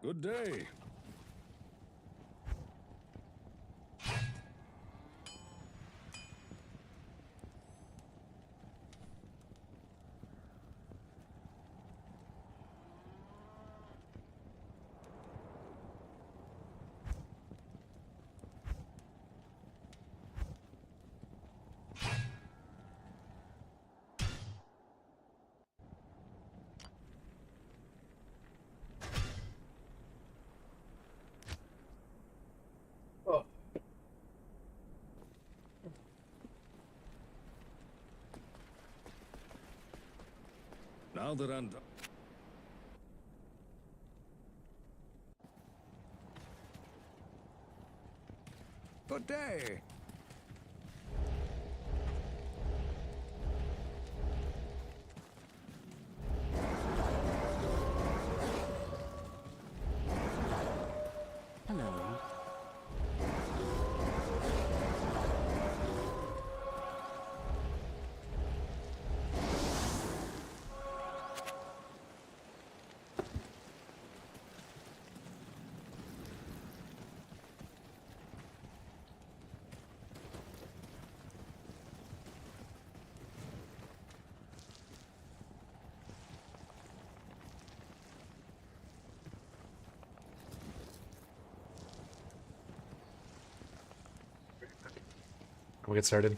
Good day. Oh. Now that I'm done. Good day. Hello. We'll get started.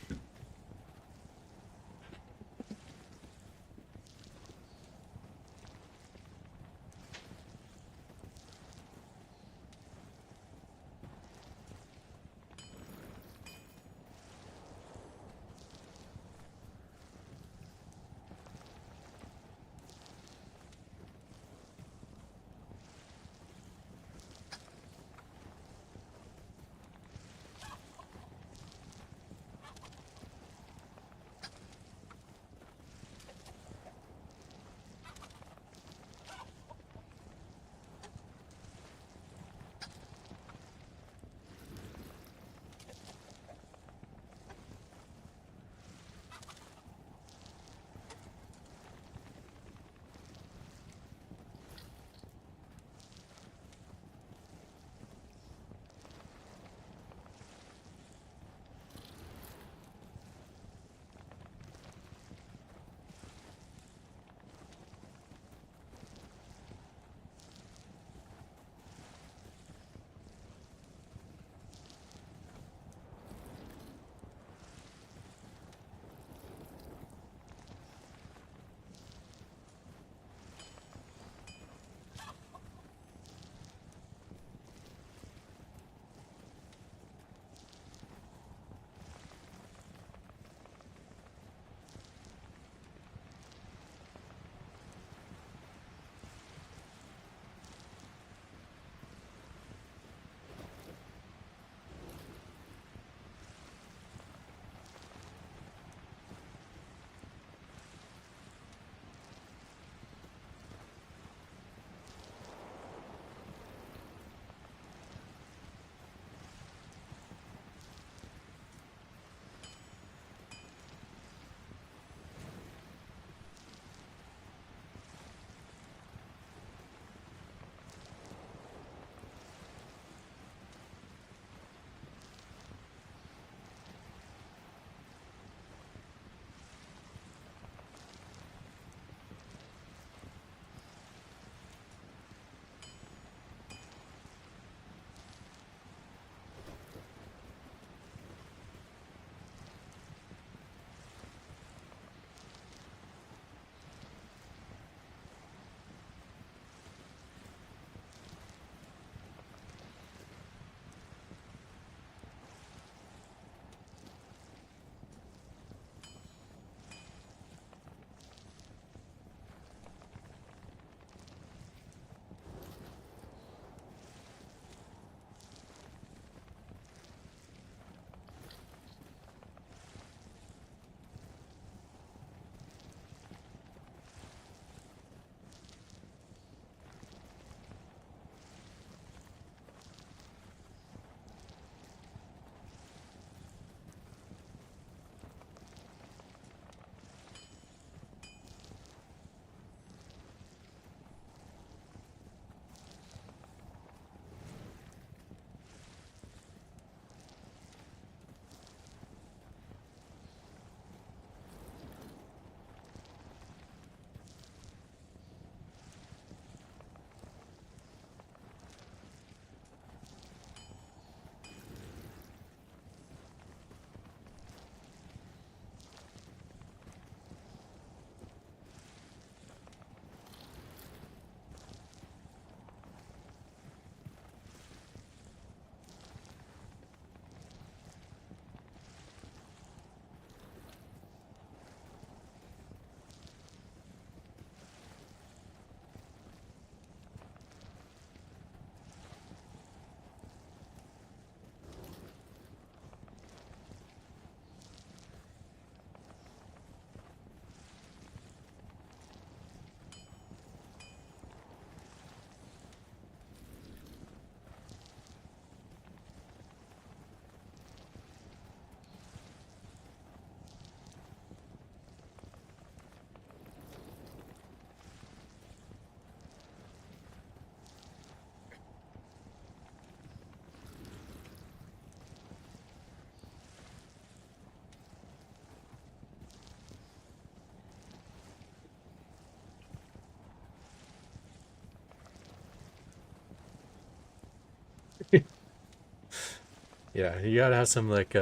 Yeah, you gotta have some like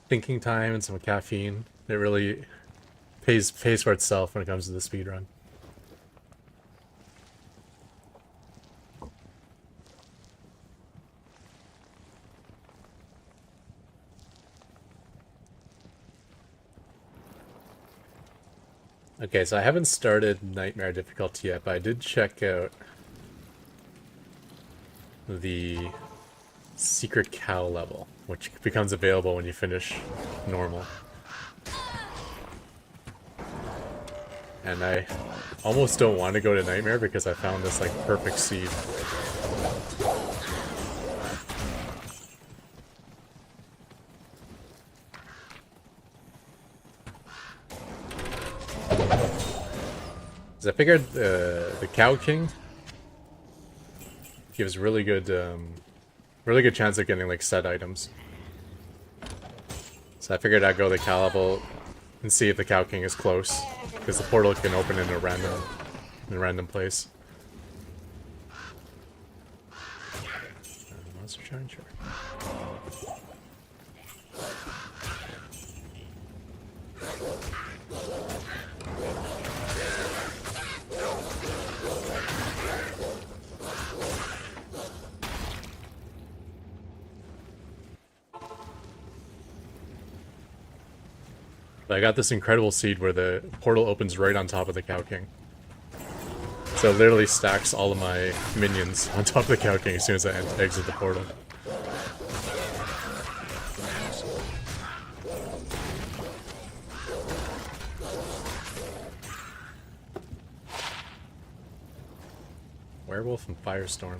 thinking time and some caffeine. It really pays for itself when it comes to the speed run. Okay, so I haven't started Nightmare difficulty yet, but I did check out the Secret Cow level, which becomes available when you finish normal. And I almost don't want to go to Nightmare because I found this like perfect seed. I figured the Cow King gives really good chance of getting like set items. So I figured I'd go the Cow level and see if the Cow King is close, because the portal can open in a random place. Monster Char and Char. But I got this incredible seed where the portal opens right on top of the Cow King. So it literally stacks all of my minions on top of the Cow King as soon as I exit the portal. Werewolf and Firestorm.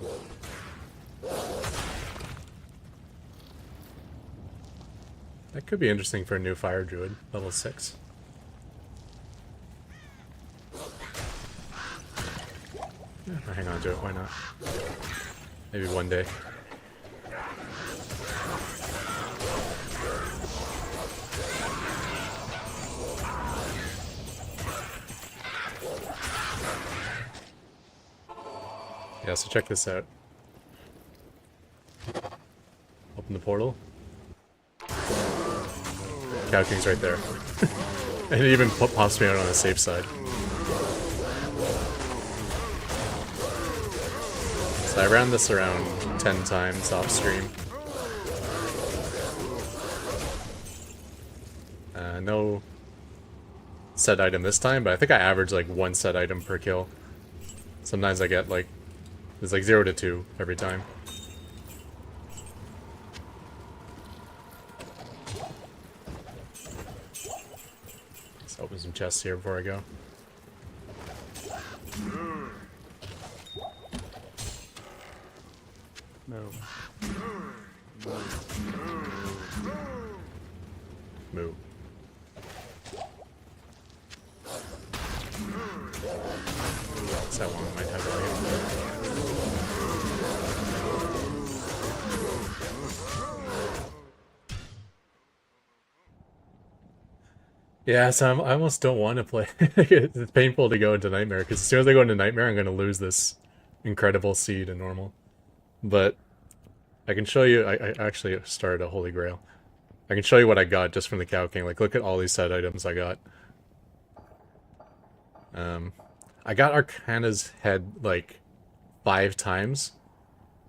That could be interesting for a new Fire Druid, level 6. Yeah, I'll hang on to it, why not? Maybe one day. Yeah, so check this out. Open the portal. Cow King's right there. And it even pops me out on the safe side. So I ran this around 10 times off stream. No set item this time, but I think I average like one set item per kill. Sometimes I get like, it's like 0 to 2 every time. Let's open some chests here before I go. Move. What's that one I might have right. Yeah, so I almost don't want to play. It's painful to go into Nightmare, because as soon as I go into Nightmare, I'm going to lose this incredible seed in normal. But I can show you, I actually started a Holy Grail. I can show you what I got just from the Cow King. Like, look at all these set items I got. I got Arcana's head, like, 5 times.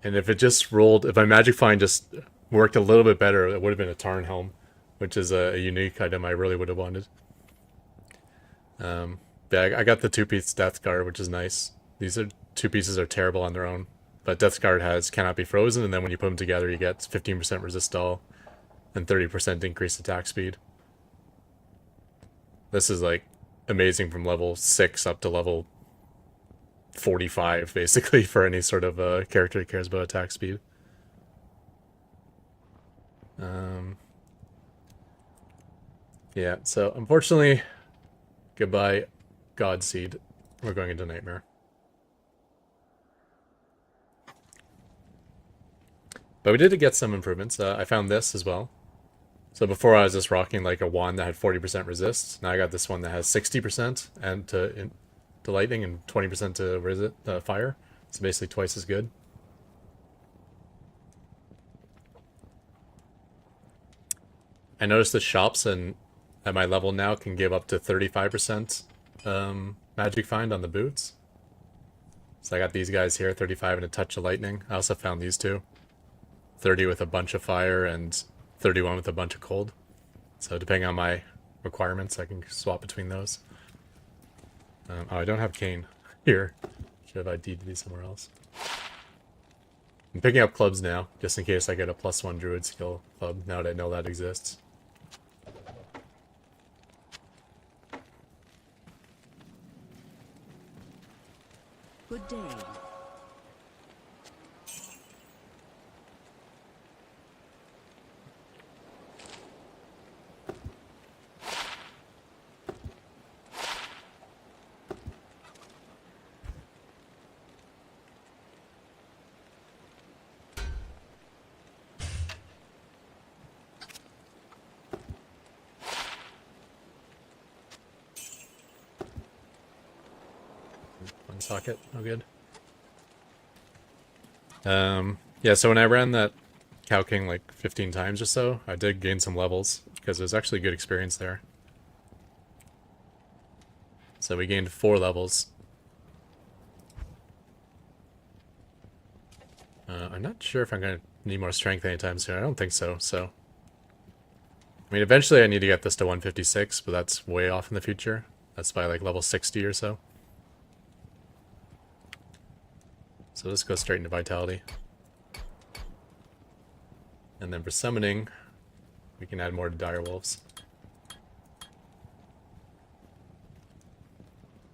And if it just rolled, if my Magic Find just worked a little bit better, it would have been a Tarn Helm, which is a unique item I really would have wanted. Yeah, I got the 2-piece Death Guard, which is nice. These are 2 pieces are terrible on their own. But Death Guard cannot be frozen, and then when you put them together, you get 15% resist all and 30% increased attack speed. This is like amazing from level 6 up to level 45, basically, for any sort of character that cares about attack speed. Yeah, so unfortunately, goodbye, Godseed. We're going into Nightmare. But we did get some improvements. I found this as well. So before I was just rocking like a wand that had 40% resist. Now I got this one that has 60% and to lightning and 20% to fire. It's basically twice as good. I noticed the shops and at my level now can give up to 35% magic find on the boots. So I got these guys here, 35 and a touch of lightning. I also found these two. 30 with a bunch of fire and 31 with a bunch of cold. So depending on my requirements, I can swap between those. Oh, I don't have cane here. Should have ID'd these somewhere else. I'm picking up clubs now, just in case I get a +1 druid skill club, now that I know that exists. Good day. One socket, no good. Yeah, so when I ran that Cow King like 15 times or so, I did gain some levels, because it was actually a good experience there. So we gained 4 levels. I'm not sure if I'm going to need more strength anytime soon. I don't think so, so... I mean, eventually I need to get this to 156, but that's way off in the future. That's by like level 60 or so. So let's go straight into Vitality. And then for summoning, we can add more to Direwolves.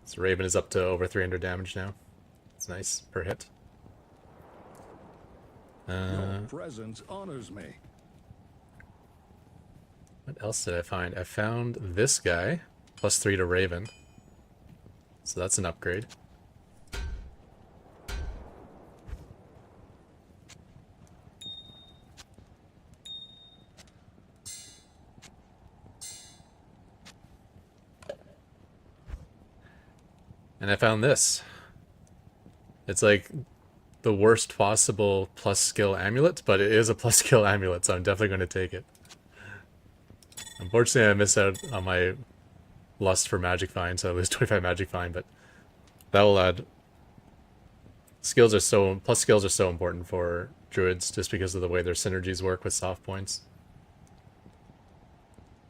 So Raven is up to over 300 damage now. It's nice, per hit. Your presence honors me. What else did I find? I found this guy, +3 to Raven. So that's an upgrade. And I found this. It's like the worst possible plus skill amulet, but it is a plus skill amulet, so I'm definitely going to take it. Unfortunately, I missed out on my lust for magic find, so I lose 25 magic find, but that will add... plus skills are so important for druids, just because of the way their synergies work with soft points.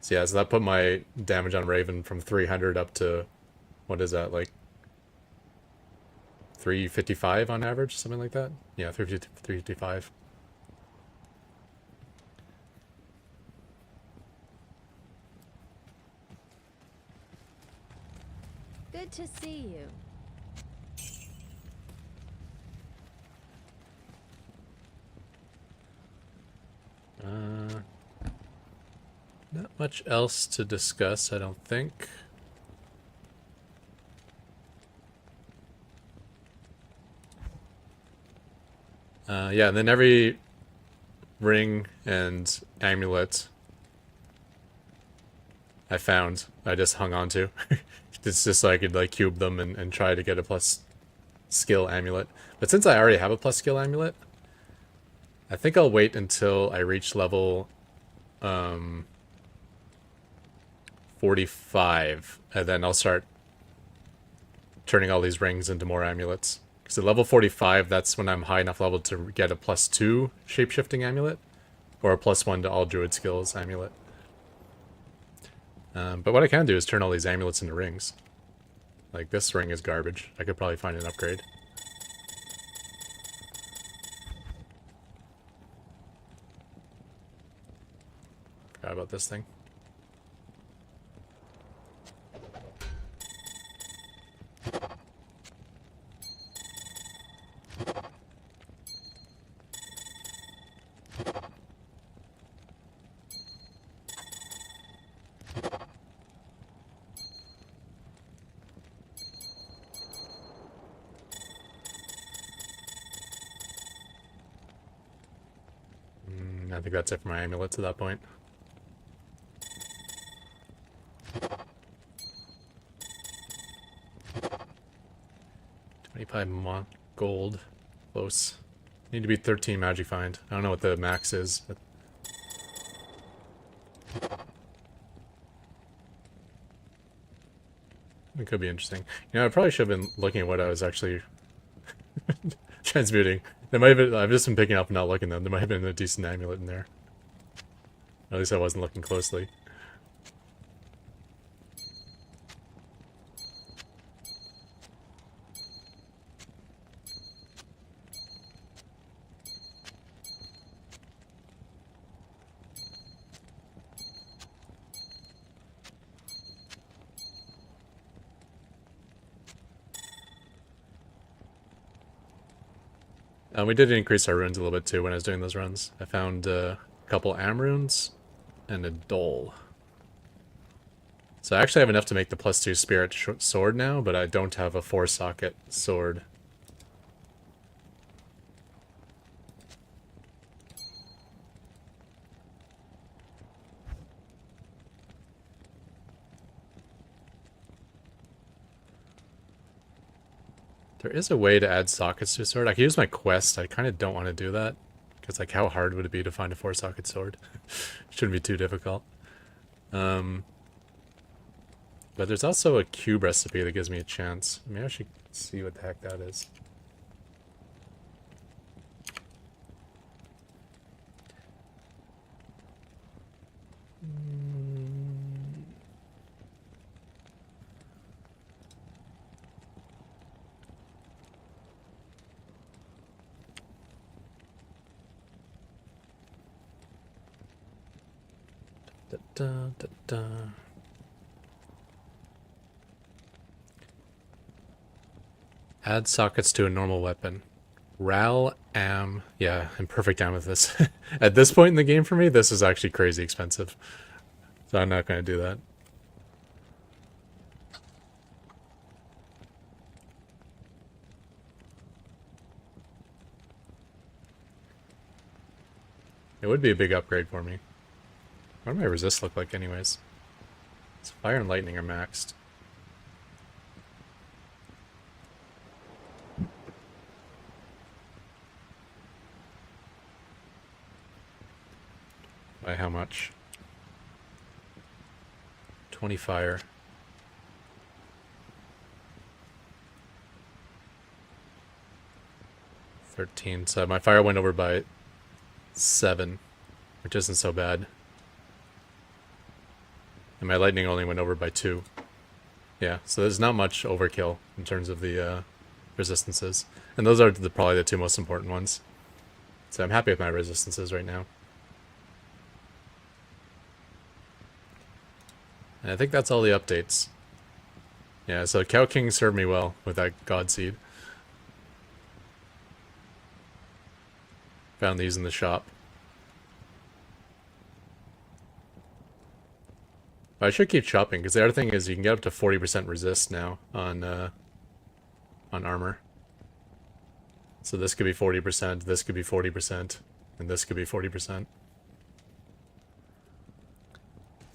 So yeah, so that put my damage on Raven from 300 up to, what is that, like 355 on average, something like that? Yeah, 355. Good to see you. Not much else to discuss, I don't think. Yeah, and then every ring and amulet I found, I just hung on to. It's just so I could like cube them and try to get a plus skill amulet. But since I already have a plus skill amulet, I think I'll wait until I reach level 45, and then I'll start turning all these rings into more amulets. Because at level 45, that's when I'm high enough level to get a +2 shapeshifting amulet, or a +1 to all druid skills amulet. But what I can do is turn all these amulets into rings. Like this ring is garbage. I could probably find an upgrade. Forgot about this thing. I think that's it for my amulets at that point. Gold. Close. Need to be 13 magic find. I don't know what the max is, but... It could be interesting. You know, I probably should have been looking at what I was actually transmuting. There might have been, I've just been picking up and not looking though. There might have been a decent amulet in there. At least I wasn't looking closely. We did increase our runes a little bit too when I was doing those runs. I found a couple am runes and a dole. So I actually have enough to make the +2 spirit sword now, but I don't have a 4-socket sword. There is a way to add sockets to a sword. I can use my quest. I kind of don't want to do that. Because, like, how hard would it be to find a 4-socket sword? Shouldn't be too difficult. But there's also a cube recipe that gives me a chance. Maybe I should see what the heck that is. Da, da, da, da. Add sockets to a normal weapon. Ral, am, yeah, I'm perfect down with this. At this point in the game for me, this is actually crazy expensive. So I'm not going to do that. It would be a big upgrade for me. What do my resists look like anyways? So fire and lightning are maxed. By how much? 20 fire. 13. So my fire went over by 7, which isn't so bad. And my lightning only went over by 2. Yeah, so there's not much overkill in terms of the resistances. And those are probably the 2 most important ones. So I'm happy with my resistances right now. And I think that's all the updates. Yeah, so Cow King served me well with that God Seed. Found these in the shop. But I should keep shopping, because the other thing is you can get up to 40% resist now on armor. So this could be 40%, this could be 40%, and this could be 40%.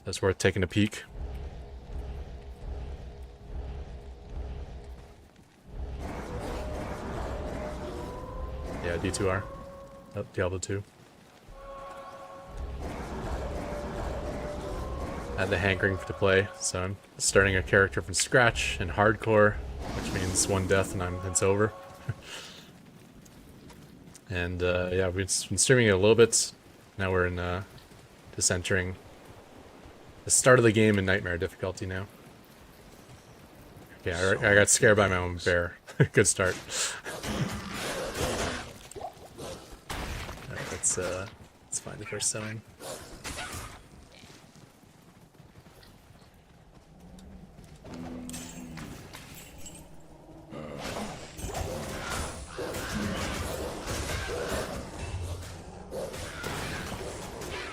That's worth taking a peek. Yeah, D2R. Oh, Diablo 2. I had the hankering to play, so I'm starting a character from scratch in hardcore, which means 1 death and it's over. And yeah, we've been streaming it a little bit. Now we're in just entering the start of the game in Nightmare difficulty now. Yeah, I got scared by my own bear. Good start. Alright, let's find the first zone.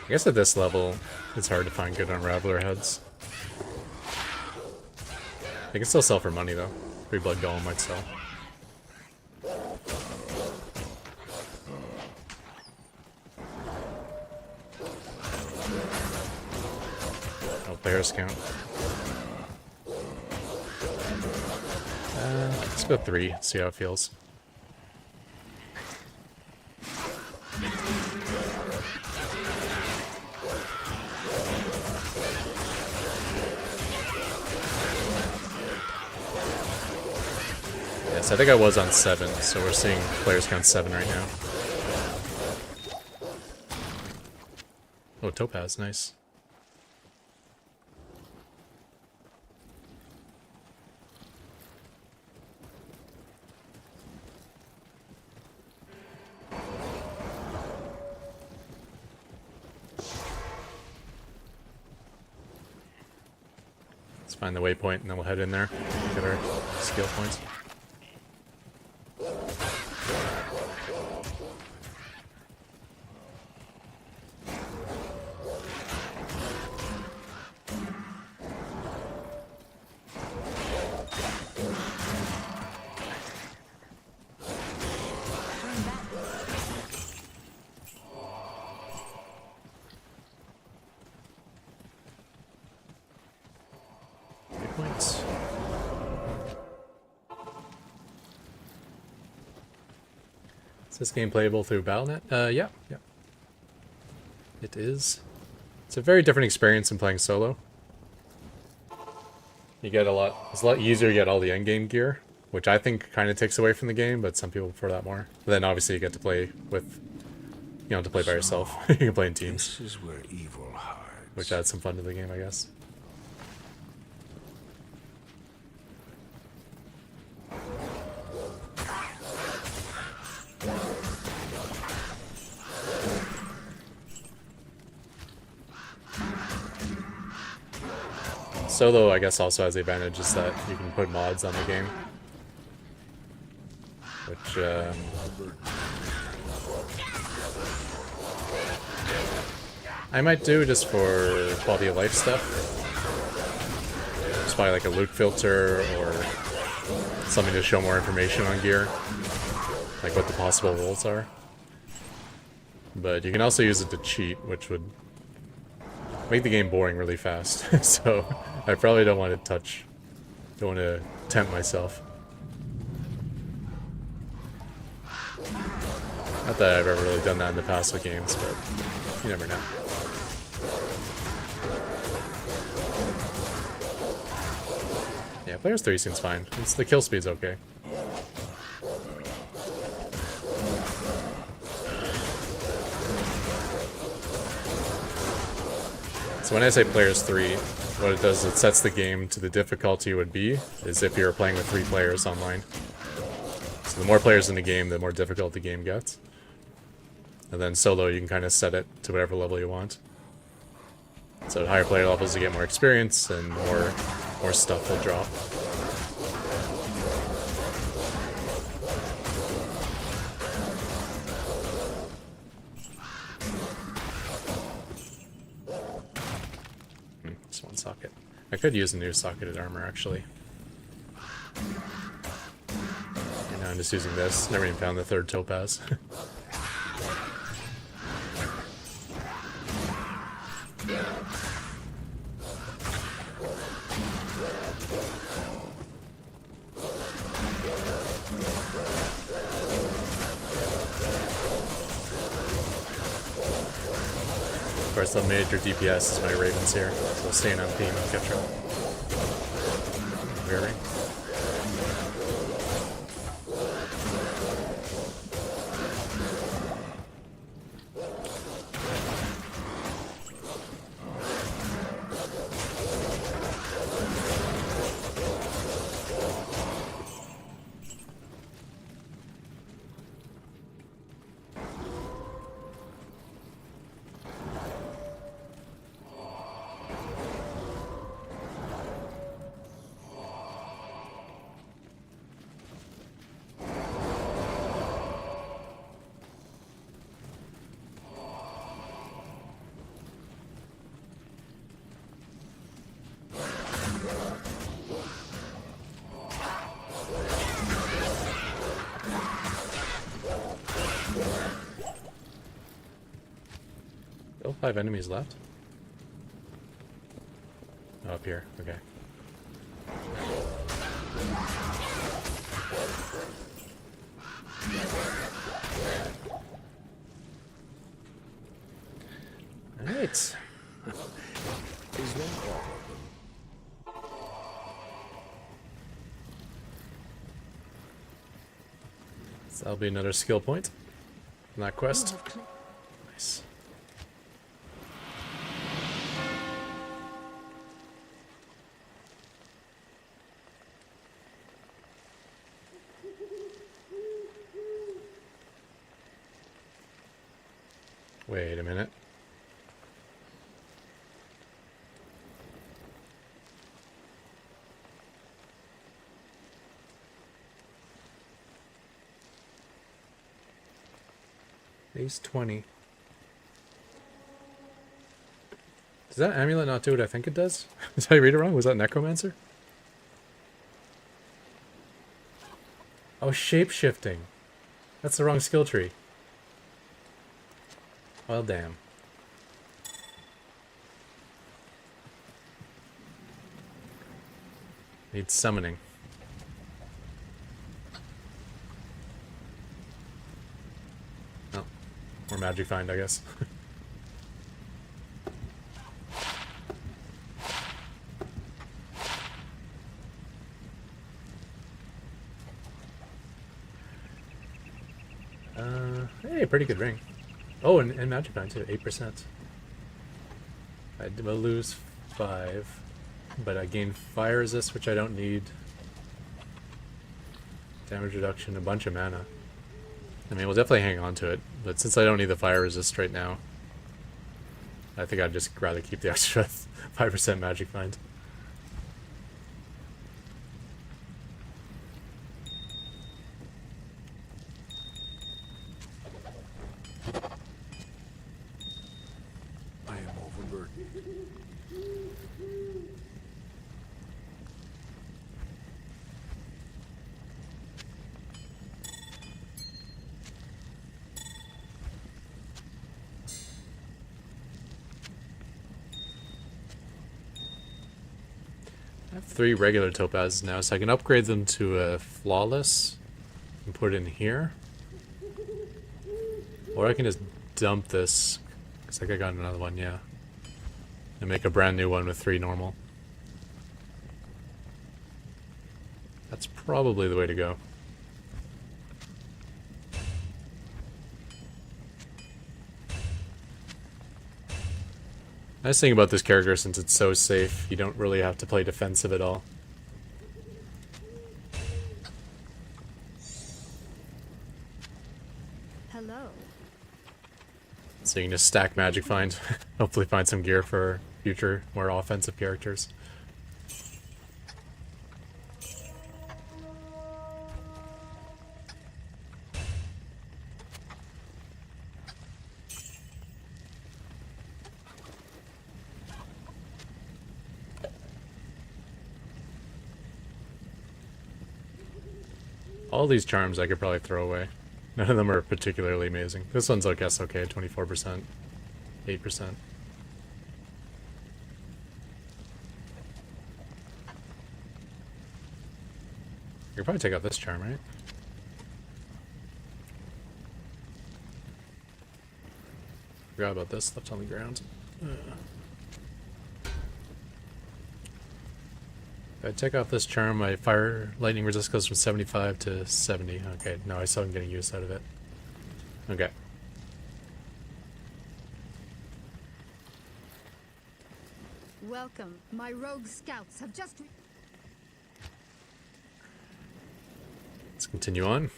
I guess at this level, it's hard to find good Unraveler heads. They can still sell for money though. 3 Blood Golem might sell. Oh, players count. Let's go 3, see how it feels. So I think I was on 7, so we're seeing players count 7 right now. Oh, Topaz, nice. Let's find the waypoint and then we'll head in there. Get our skill points. Points. Is this game playable through Battle.net? Yeah. It is. It's a very different experience than playing solo. You get it's a lot easier to get all the endgame gear, which I think kind of takes away from the game, but some people prefer that more. But then obviously you get to play with, you don't have to play by yourself. You can play in teams. This is where evil hides. Which adds some fun to the game, I guess. Solo, I guess, also has the advantage is that you can put mods on the game. Which, I might do just for quality of life stuff. Just probably like a loot filter or something to show more information on gear. Like what the possible rolls are. But you can also use it to cheat, which would make the game boring really fast. So I probably don't want to tempt myself. Not that I've ever really done that in the past with games, but you never know. Yeah, Players 3 seems fine. The kill speed's okay. So when I say Players 3, what it does is it sets the game to the difficulty it would be, as if you were playing with 3 players online. So the more players in the game, the more difficult the game gets. And then solo, you can kind of set it to whatever level you want. So at higher player levels, you get more experience, and more stuff will drop. Just one socket. I could use a new socketed armor, actually. And now I'm just using this. Never even found the 3rd topaz. Of course, the major DPS is my Ravens here, so staying on theme and capture. Very. Still 5 enemies left? Oh, up here, okay. Alright. Is that all of them? So that'll be another skill point in that You quest. have Nice. Wait a minute. Base 20. Does that amulet not do what I think it does? Did I read it wrong? Was that necromancer? Oh, shape-shifting. That's the wrong skill tree. Well, damn. Needs summoning. Oh. Or magic find, I guess. Hey, pretty good ring. Oh, and magic find too, 8%. I will lose 5, but I gain fire resist, which I don't need. Damage reduction, a bunch of mana. I mean, we'll definitely hang on to it, but since I don't need the fire resist right now, I think I'd just rather keep the extra 5% magic find. I am overburdened. I have 3 regular topazes now, so I can upgrade them to a flawless and put it in here. Or I can just dump this, because I think I got another one, yeah. And make a brand new one with 3 normal. That's probably the way to go. Nice thing about this character, since it's so safe, you don't really have to play defensive at all. Hello. So you can just stack magic find, hopefully find some gear for future, more offensive characters. All these charms I could probably throw away. None of them are particularly amazing. This one's, I guess, okay, 24%, 8%. You could probably take out this charm, right? Forgot about this, left on the ground. If I take off this charm, my fire lightning resist goes from 75 to 70. Okay, no, I still am getting use out of it. Okay. Welcome. My rogue scouts have just... Let's continue on.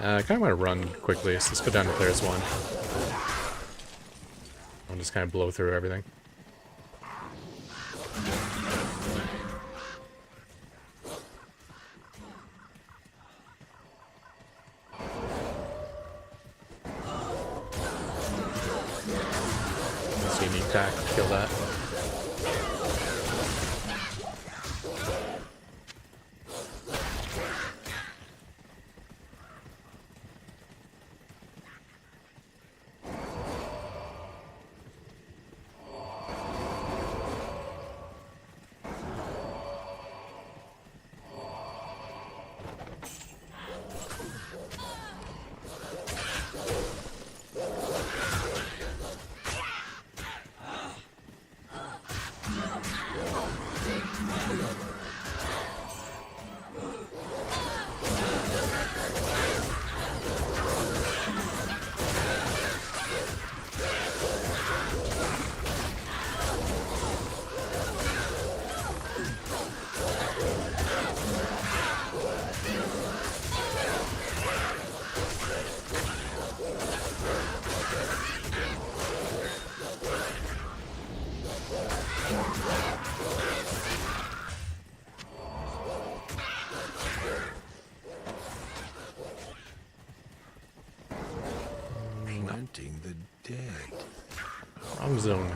I kind of want to run quickly, so let's go down to players 1. I'll just kind of blow through everything. That's a unique attack, kill that. Planting the dead. Wrong zone.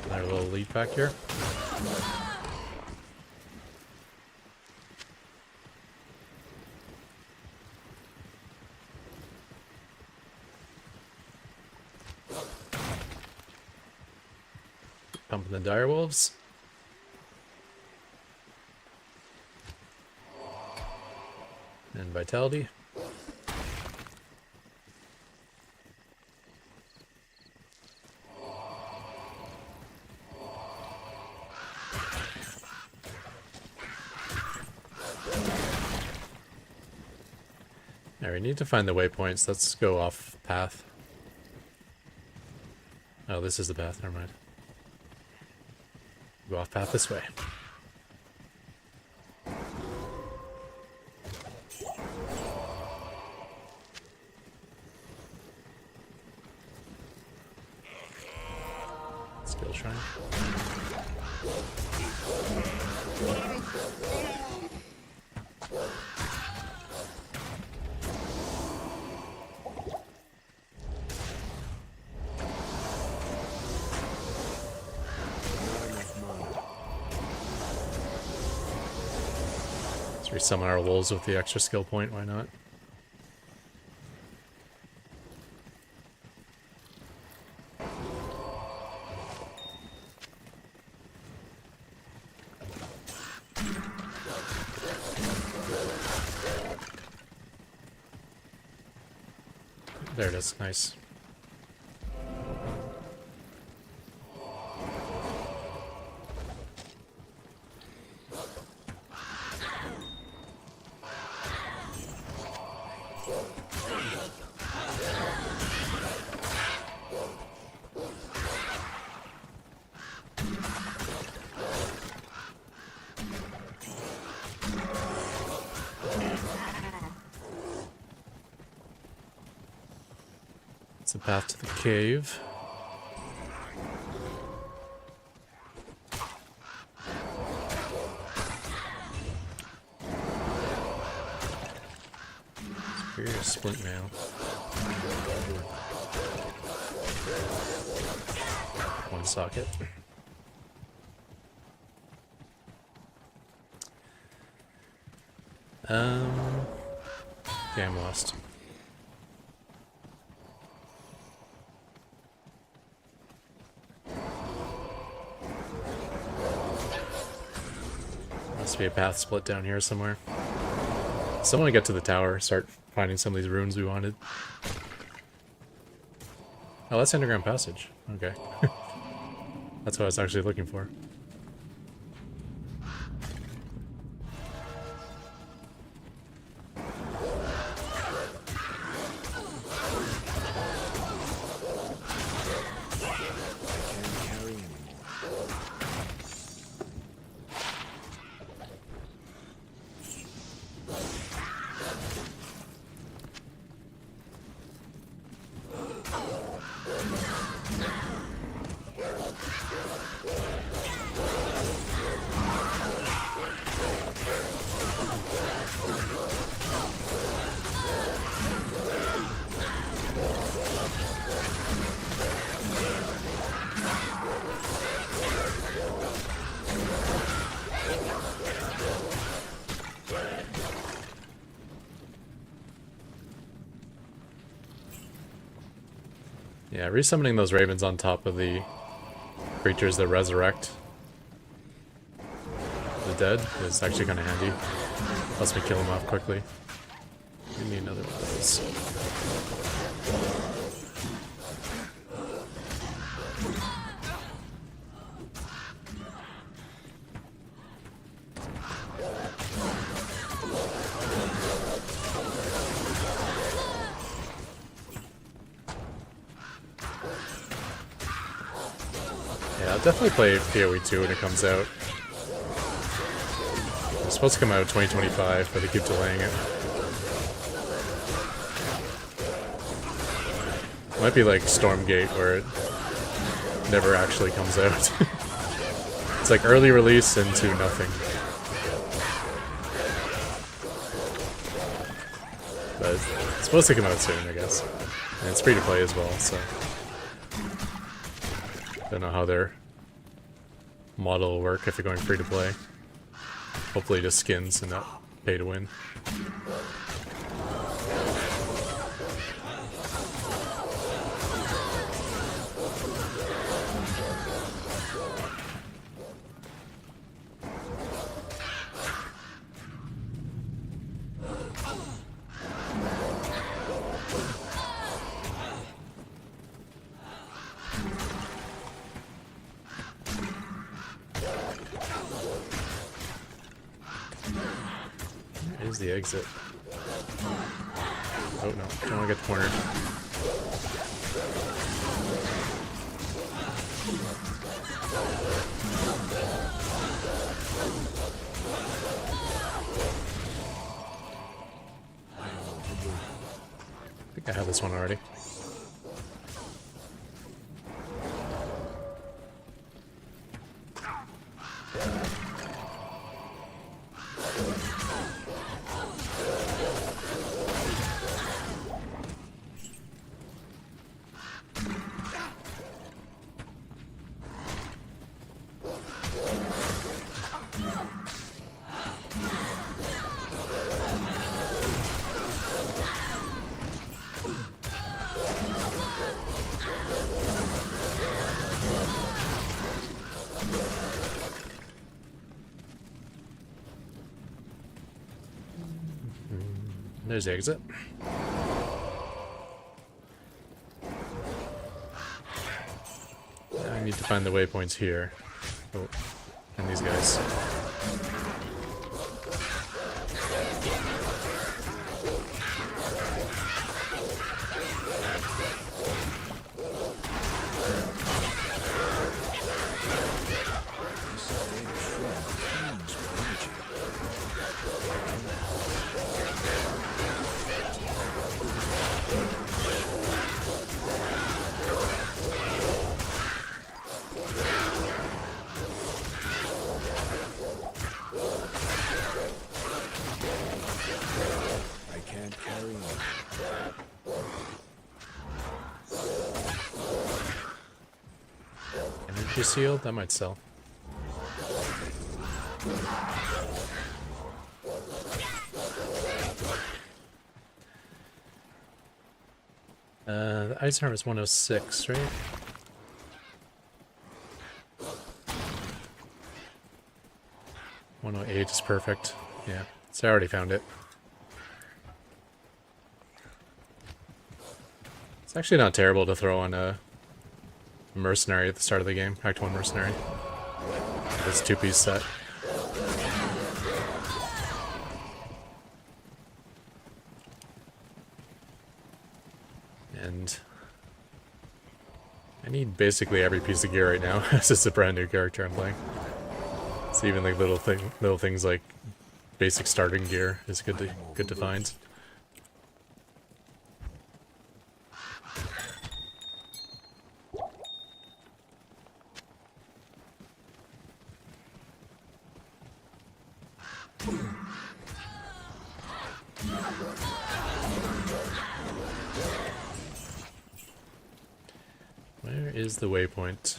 Another little lead back here. Pumping the direwolves. And vitality. Now we need to find the waypoints. Let's go off path. Oh, this is the path. Never mind. Go off path this way. Skill shrine. Let's resummon our wolves with the extra skill point, why not? There it is, nice. It's a path to the cave. Superior splint mail. One socket. Okay, I'm lost. Must be a path split down here somewhere. Someone get to the tower, start finding some of these runes we wanted. Oh, that's underground passage. Okay. That's what I was actually looking for. Yeah, resummoning those ravens on top of the creatures that resurrect the dead is actually kind of handy. Lets me kill them off quickly. Give me another one of those. Yeah, I'll definitely play PoE 2 when it comes out. It's supposed to come out in 2025, but they keep delaying it. Might be like Stormgate, where it never actually comes out. It's like early release into nothing. But it's supposed to come out soon, I guess. And it's free to play as well, so... Don't know how their model will work if they're going free to play. Hopefully just skins and not pay to win. Where's the exit? Oh no, don't want to get cornered. I think I have this one already. There's the exit. I need to find the waypoints here. Oh, and these guys. Energy shield? That might sell. The ice armor is 106, right? .108 is perfect. Yeah, so I already found it. It's actually not terrible to throw on a mercenary at the start of the game. Act 1 mercenary. It's a 2-piece set. And I need basically every piece of gear right now. This is a brand new character I'm playing. So even like little things like basic starting gear is good to find. Where is the waypoint?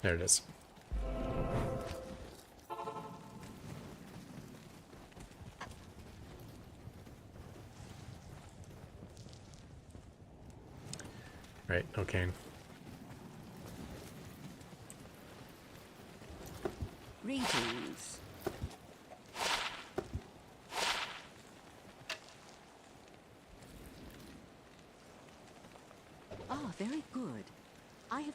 There it is. Right, no cane. Greetings. Ah, very good. I have...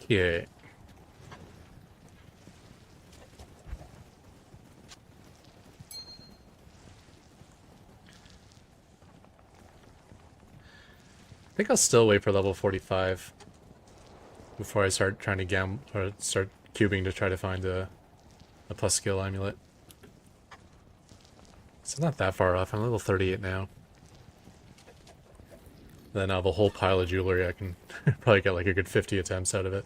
Okay. I think I'll still wait for level 45 before I start trying to gamble or start cubing to try to find a plus skill amulet. It's not that far off. I'm level 38 now. Then I'll have a whole pile of jewelry. I can probably get like a good 50 attempts out of it.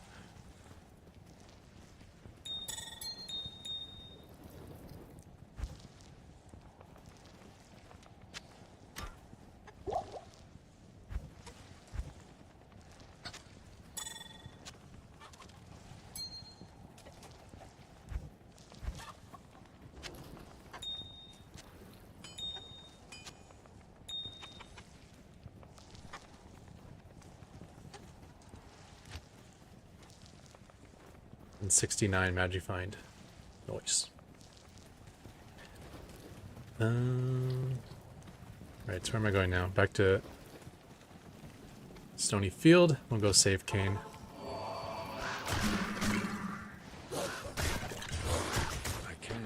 And 69 magic find. Nice. Right, so where am I going now? Back to Stony Field. We'll go save Kane. I can't.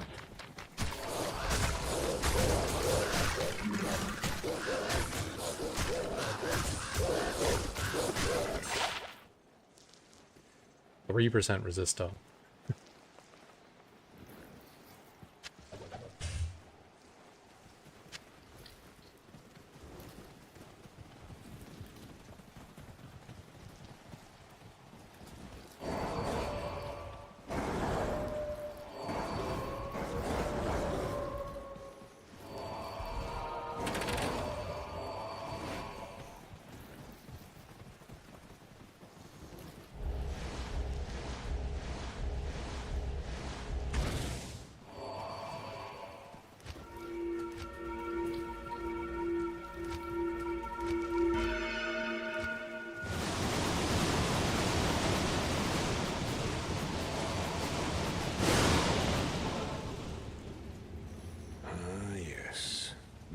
3% resist all.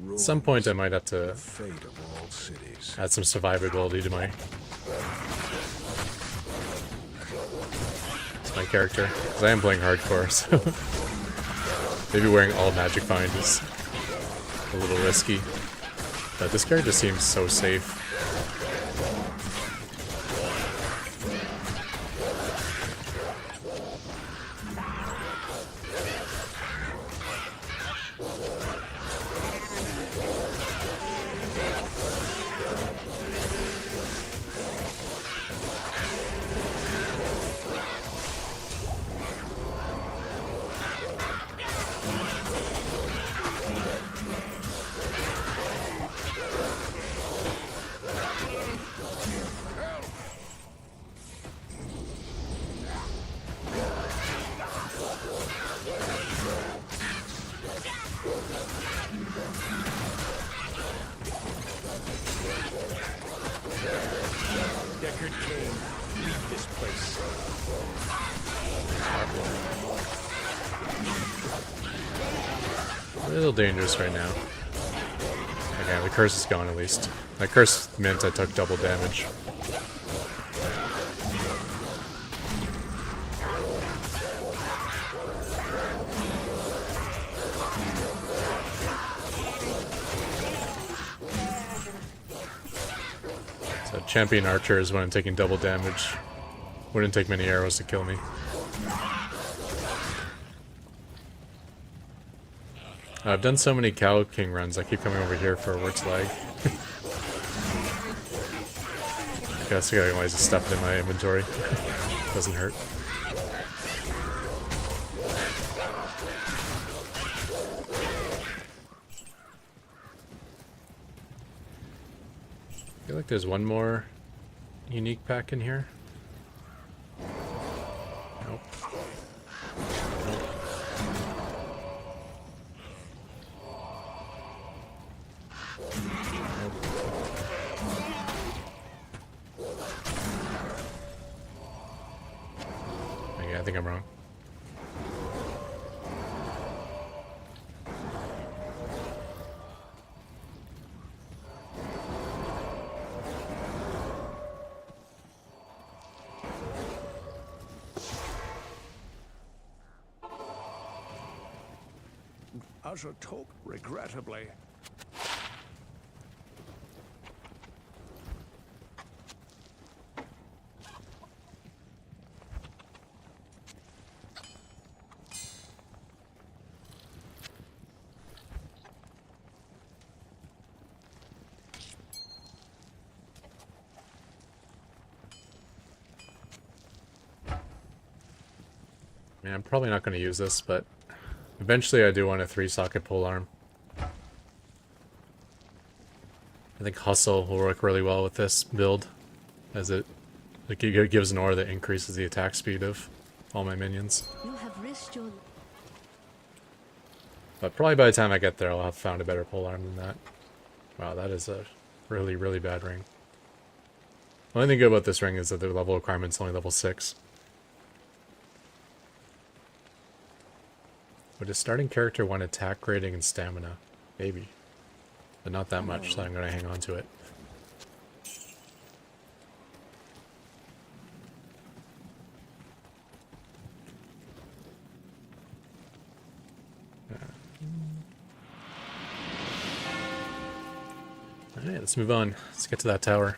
At some point I might have to Fate of all cities. add some survivability to my character. Because I am playing hardcore, so maybe wearing all magic find is a little risky. But this character seems so safe. A little dangerous right now. Okay, the curse is gone at least. That curse meant I took double damage. So champion archer is when I'm taking double damage. Wouldn't take many arrows to kill me. I've done so many Cow King runs, I keep coming over here for Wurt's Lag. I guess I gotta just stuff it in my inventory. Doesn't hurt. I feel like there's one more unique pack in here. think I'm wrong. As a token, regrettably. I mean, I'm probably not going to use this, but eventually I do want a 3-socket polearm. I think Hustle will work really well with this build, as it gives an aura that increases the attack speed of all my minions. You have risked your... But probably by the time I get there, I'll have found a better polearm than that. Wow, that is a really, really bad ring. The only thing good about this ring is that the level requirement's only level 6. But does starting character want attack rating and stamina? Maybe. But not that much, so I'm going to hang on to it. Alright, let's move on. Let's get to that tower.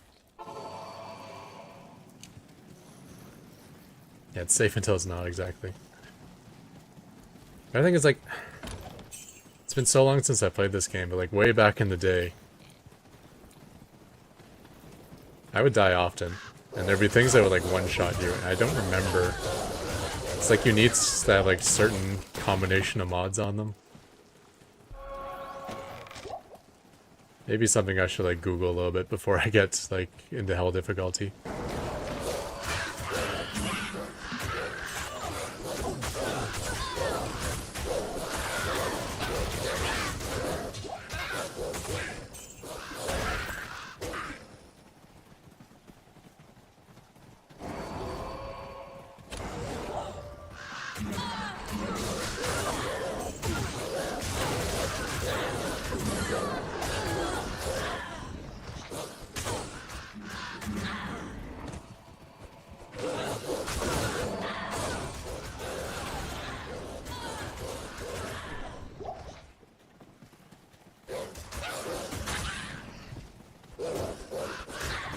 Yeah, it's safe until it's not, exactly. I think it's like... It's been so long since I played this game, but like way back in the day, I would die often. And there'd be things that would like one-shot you, and I don't remember. It's like you need to have like certain combination of mods on them. Maybe something I should like Google a little bit before I get like into hell difficulty.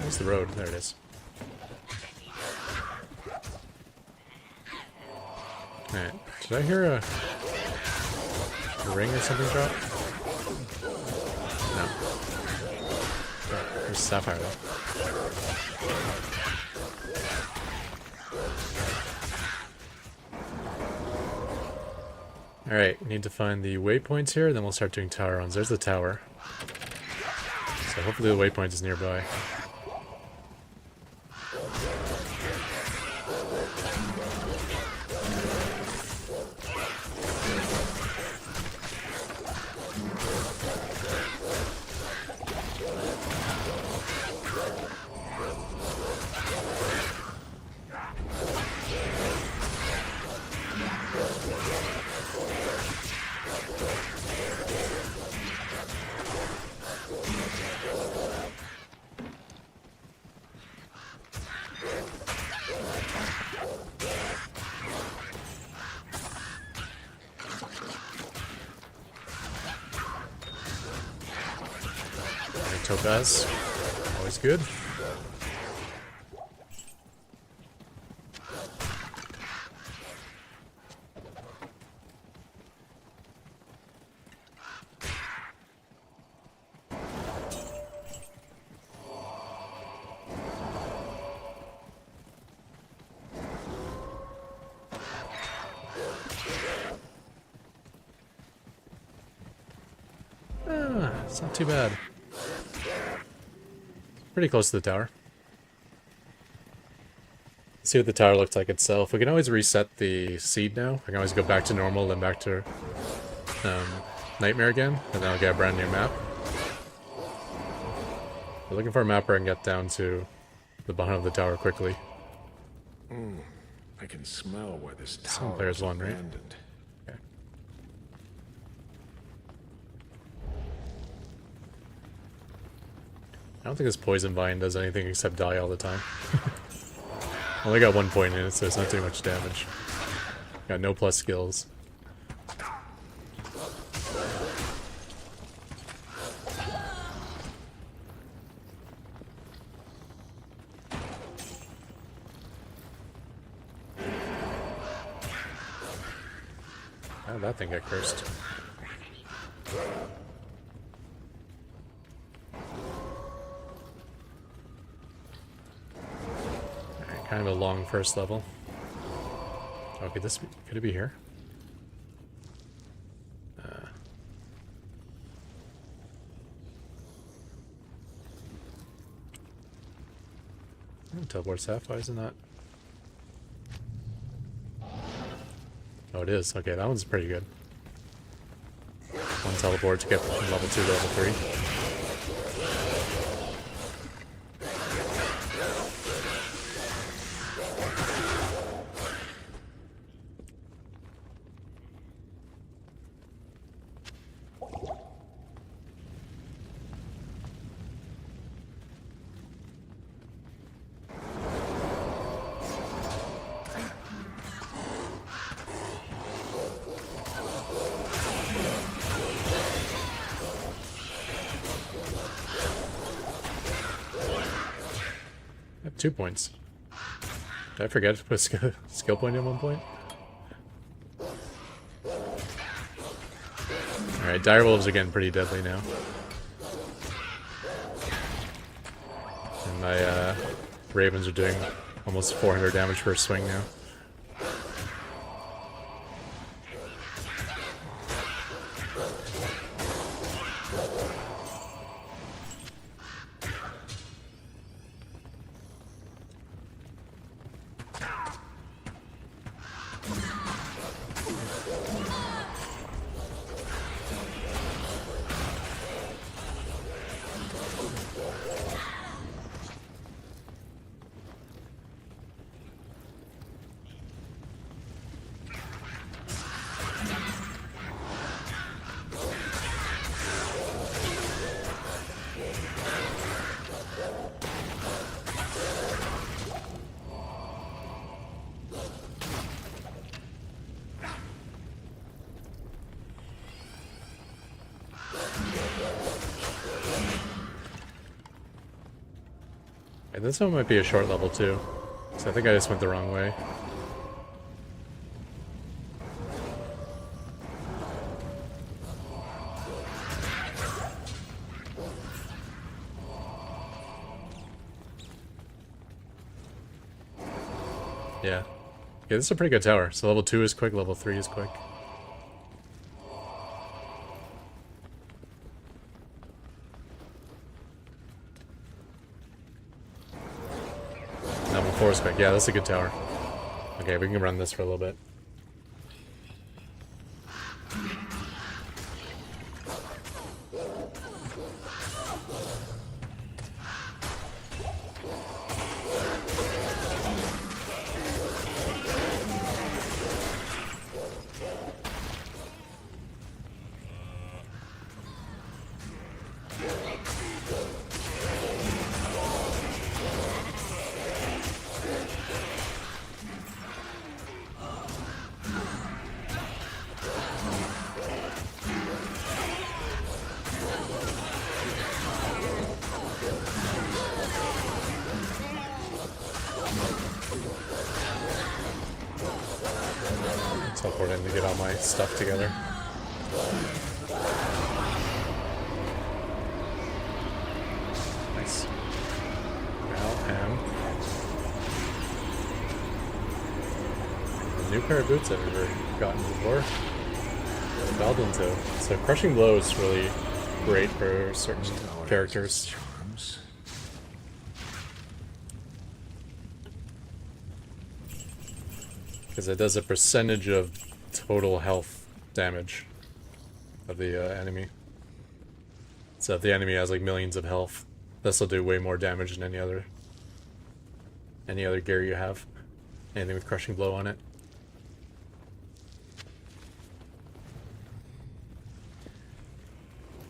Where's the road? There it is. Alright, did I hear a ring or something drop? No. Oh, there's Sapphire though. Alright, we need to find the waypoints here, then we'll start doing tower runs. There's the tower. So hopefully the waypoint is nearby. Topaz, always good. It's not too bad. Pretty close to the tower. Let's see what the tower looks like itself. We can always reset the seed now. I can always go back to normal, then back to Nightmare again, and then I'll get a brand new map. We're looking for a map where I can get down to the bottom of the tower quickly. I can smell where this Some tower players is won, right? abandoned. Okay. I don't think this poison vine does anything except die all the time. Only got 1 point in it, so it's not doing much damage. Got no plus skills. How did that thing get cursed? Alright, kind of a long first level. Okay, could it be here? Teleport staff, why isn't that? Oh, it is. Okay, that one's pretty good. One teleport to get from level 2 to level 3. I have 2 points. Did I forget to put a skill point in 1 point? Alright, direwolves are getting pretty deadly now. And my ravens are doing almost 400 damage per swing now. And this one might be a short level too, so I think I just went the wrong way. Yeah. Okay, this is a pretty good tower. So level 2 is quick, level 3 is quick. Level 4 is quick. Yeah, that's a good tower. Okay, we can run this for a little bit. Teleport in to get all my stuff together. Nice. Well, and a new pair of boots I've never gotten before. Baldwin toe. So crushing blow is really great for certain characters. Charms. Because it does a percentage of total health damage of the enemy. So if the enemy has like millions of health, this will do way more damage than any other gear you have. Anything with crushing blow on it.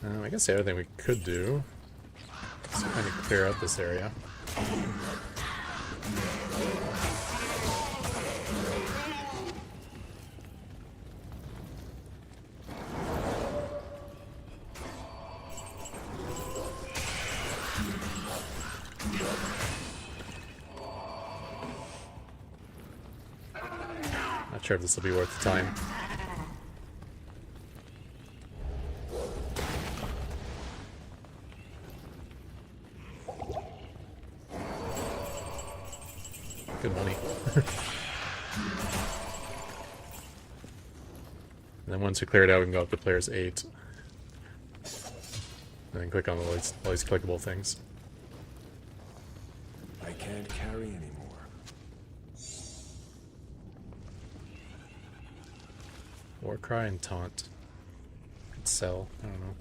I guess the other thing we could do is kind of clear out this area. Not sure if this will be worth the time. Good money. And then once we clear it out, we can go up to players 8. And then click on all these clickable things. I can't carry anymore. Warcry and Taunt. Could sell. I don't know.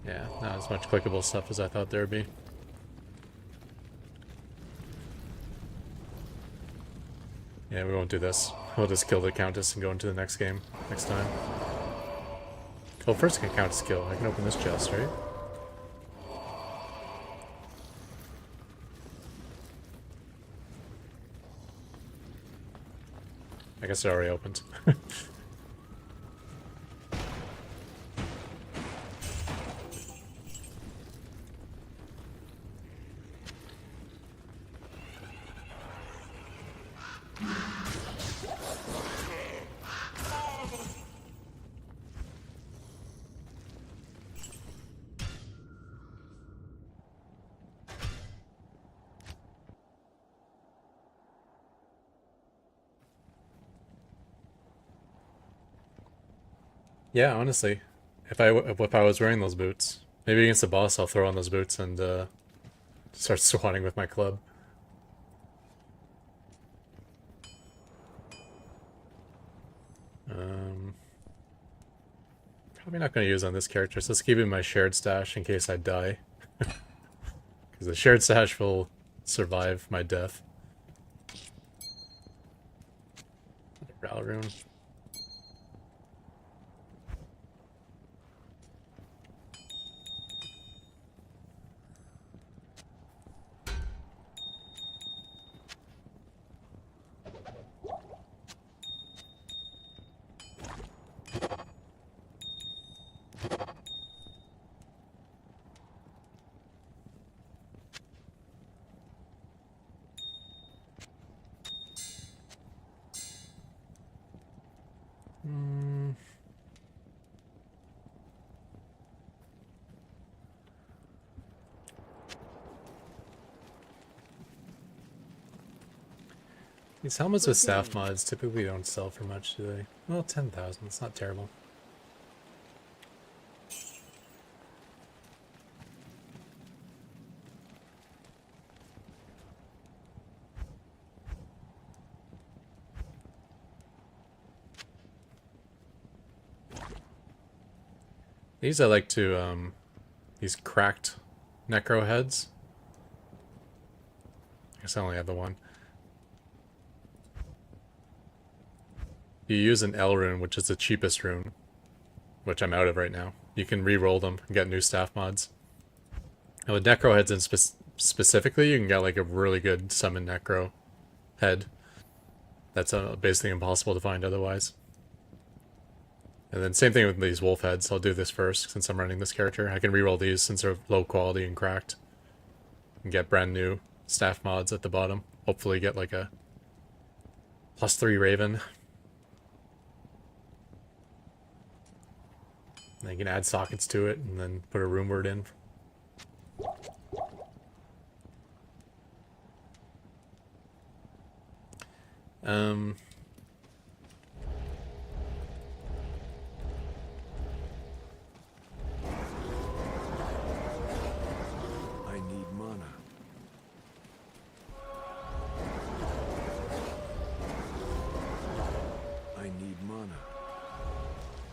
Yeah, not as much clickable stuff as I thought there would be. Yeah, we won't do this. We'll just kill the Countess and go into the next game next time. Oh, first I can Countess kill. I can open this chest, right? I guess it already opened. Yeah, honestly, if I was wearing those boots, maybe against the boss, I'll throw on those boots and start swatting with my club. Probably not going to use on this character, so let's keep it in my shared stash in case I die. Because the shared stash will survive my death. Ral rune. These helmets with staff mods typically don't sell for much, do they? Well, 10,000, it's not terrible. These I like to, these cracked necro heads. I guess I only have the one. You use an L rune, which is the cheapest rune, which I'm out of right now. You can re-roll them and get new staff mods. And with necro heads in specifically, you can get like a really good summon necro head. That's basically impossible to find otherwise. And then same thing with these wolf heads. I'll do this first since I'm running this character. I can re-roll these since they're low quality and cracked. And get brand new staff mods at the bottom. Hopefully get like a +3 Raven. And you can add sockets to it and then put a rune word in.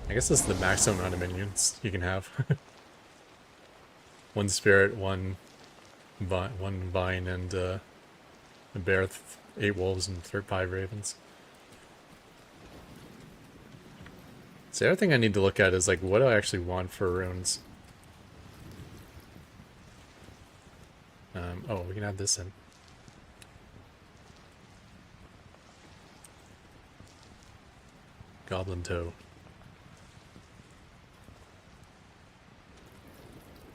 I guess this is the maximum amount of minions you can have. One spirit, one vine, and a bear, 8 wolves, and 5 ravens. So the other thing I need to look at is like, what do I actually want for runes? Oh, we can add this in. Goblin toe.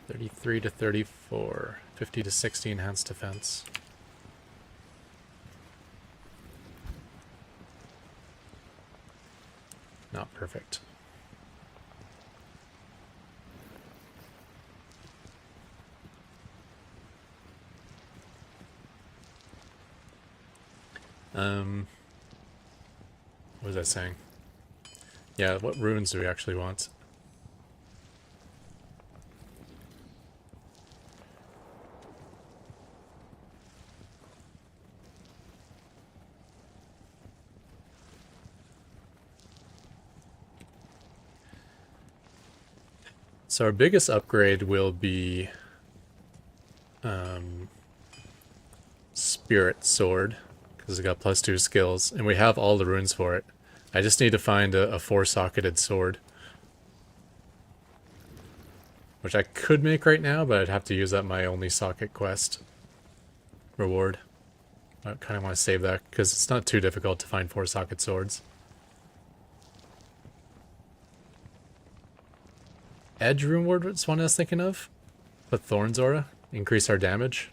33 to 34. 50 to 60 enhanced defense. Not perfect. What was I saying? Yeah, what runes do we actually want? So our biggest upgrade will be Spirit Sword, because it's got +2 skills, and we have all the runes for it. I just need to find a 4-socketed sword, which I could make right now, but I'd have to use up my only socket quest reward. I kind of want to save that, because it's not too difficult to find 4-socket swords. Edge reward was one I was thinking of. Put Thorn's Aura. Increase our damage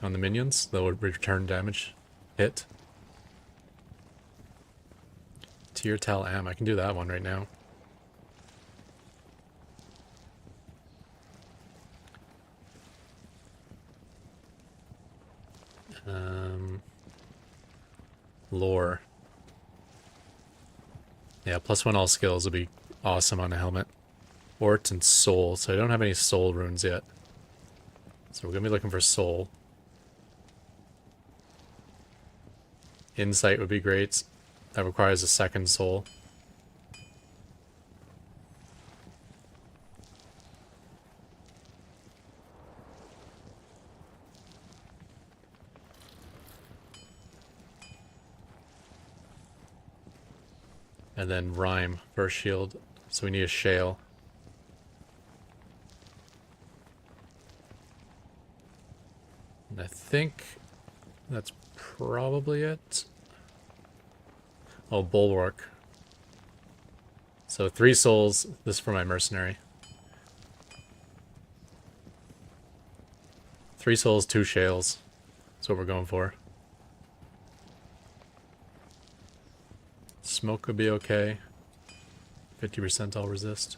on the minions. They'll return damage hit. Tier Tal Am. I can do that one right now. Lore. Yeah, +1 all skills would be awesome on a helmet. Ort and Soul. So I don't have any Soul runes yet. So we're going to be looking for Soul. Insight would be great. That requires a 2nd Soul. And then Rhyme, first shield. So we need a Shale. And I think that's probably it. Oh, Bulwark. So 3 souls. This is for my mercenary. 3 souls, 2 shales. That's what we're going for. Smoke would be okay. 50% all resist.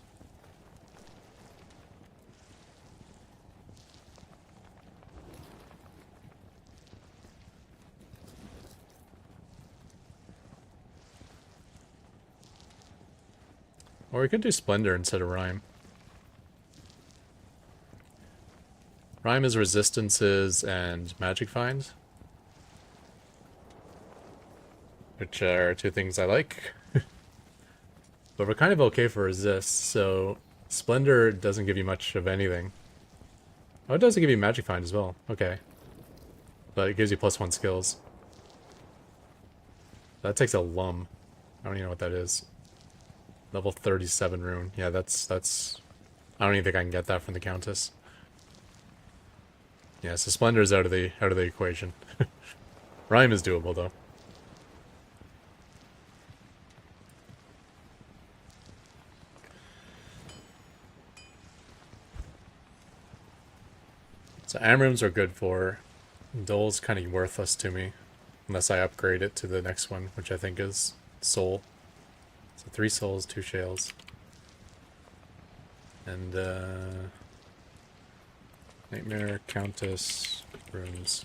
Or we could do Splendor instead of Rhyme. Rhyme is resistances and magic find, which are 2 things I like. But we're kind of okay for resist, so Splendor doesn't give you much of anything. Oh, it doesn't give you magic find as well. Okay. But it gives you +1 skills. That takes a Lum. I don't even know what that is. Level 37 rune. Yeah, that's... I don't even think I can get that from the Countess. Yeah, so Splendor's out of the equation. Rhyme is doable though. So Amrooms are good for. Dole's kind of worthless to me. Unless I upgrade it to the next one, which I think is Soul. So 3 souls, 2 shales. And Nightmare, Countess, runes.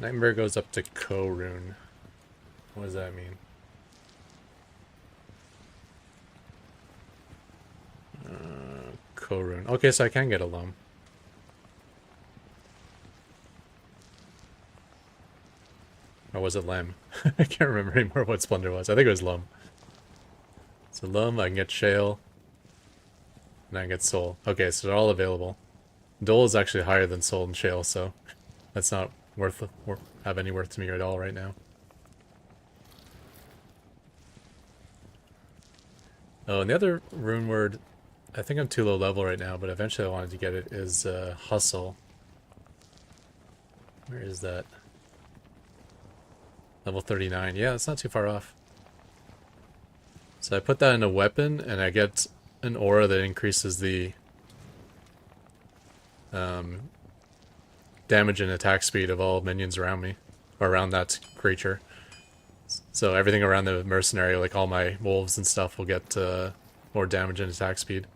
Nightmare goes up to Co rune. What does that mean? Co-rune. Okay, so I can get a loam. Or was it Lem? I can't remember anymore what Splendor was. I think it was Lum. So Lum, I can get Shale. And I can get Soul. Okay, so they're all available. Dole is actually higher than Soul and Shale, so that's not have any worth to me at all right now. Oh, and the other rune word, I think I'm too low level right now, but eventually I wanted to get it, is Hustle. Where is that? Level 39. Yeah, it's not too far off. So I put that in a weapon, and I get an aura that increases the damage and attack speed of all minions around me, or around that creature. So everything around the mercenary, like all my wolves and stuff, will get more damage and attack speed.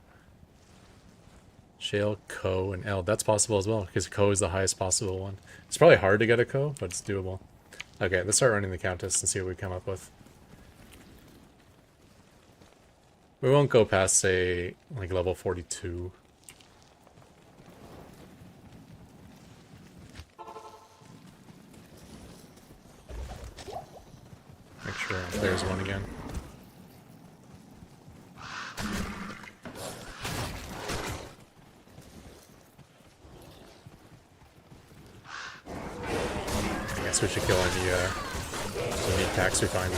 Shale, Co, and L. That's possible as well, because Co is the highest possible one. It's probably hard to get a Co, but it's doable. Okay, let's start running the Countess and see what we come up with. We won't go past, say, like level 42. Make sure there's one again. I guess we should kill any attacks we find.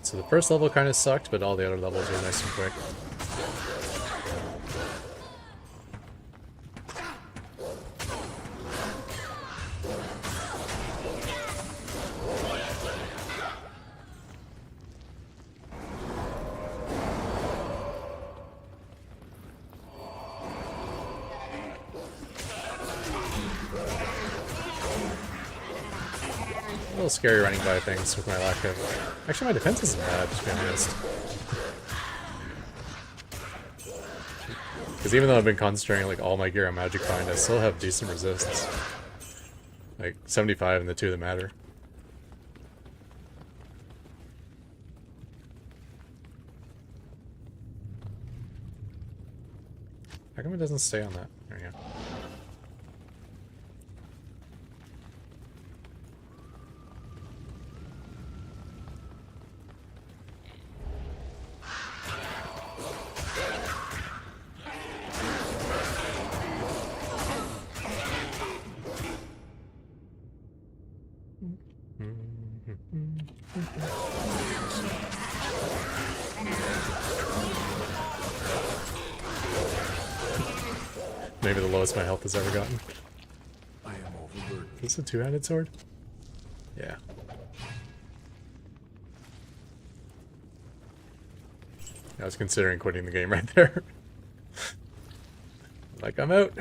So the first level kind of sucked, but all the other levels were nice and quick. A little scary running by things with my lack of... Actually, my defense isn't bad, to be honest. Because even though I've been concentrating like all my gear on Magic Find, I still have decent resists. Like 75 in the two that matter. How come it doesn't stay on that? There we go. Maybe the lowest my health has ever gotten. I am overburdened. Is this a two-handed sword? Yeah. I was considering quitting the game right there. Like, I'm out.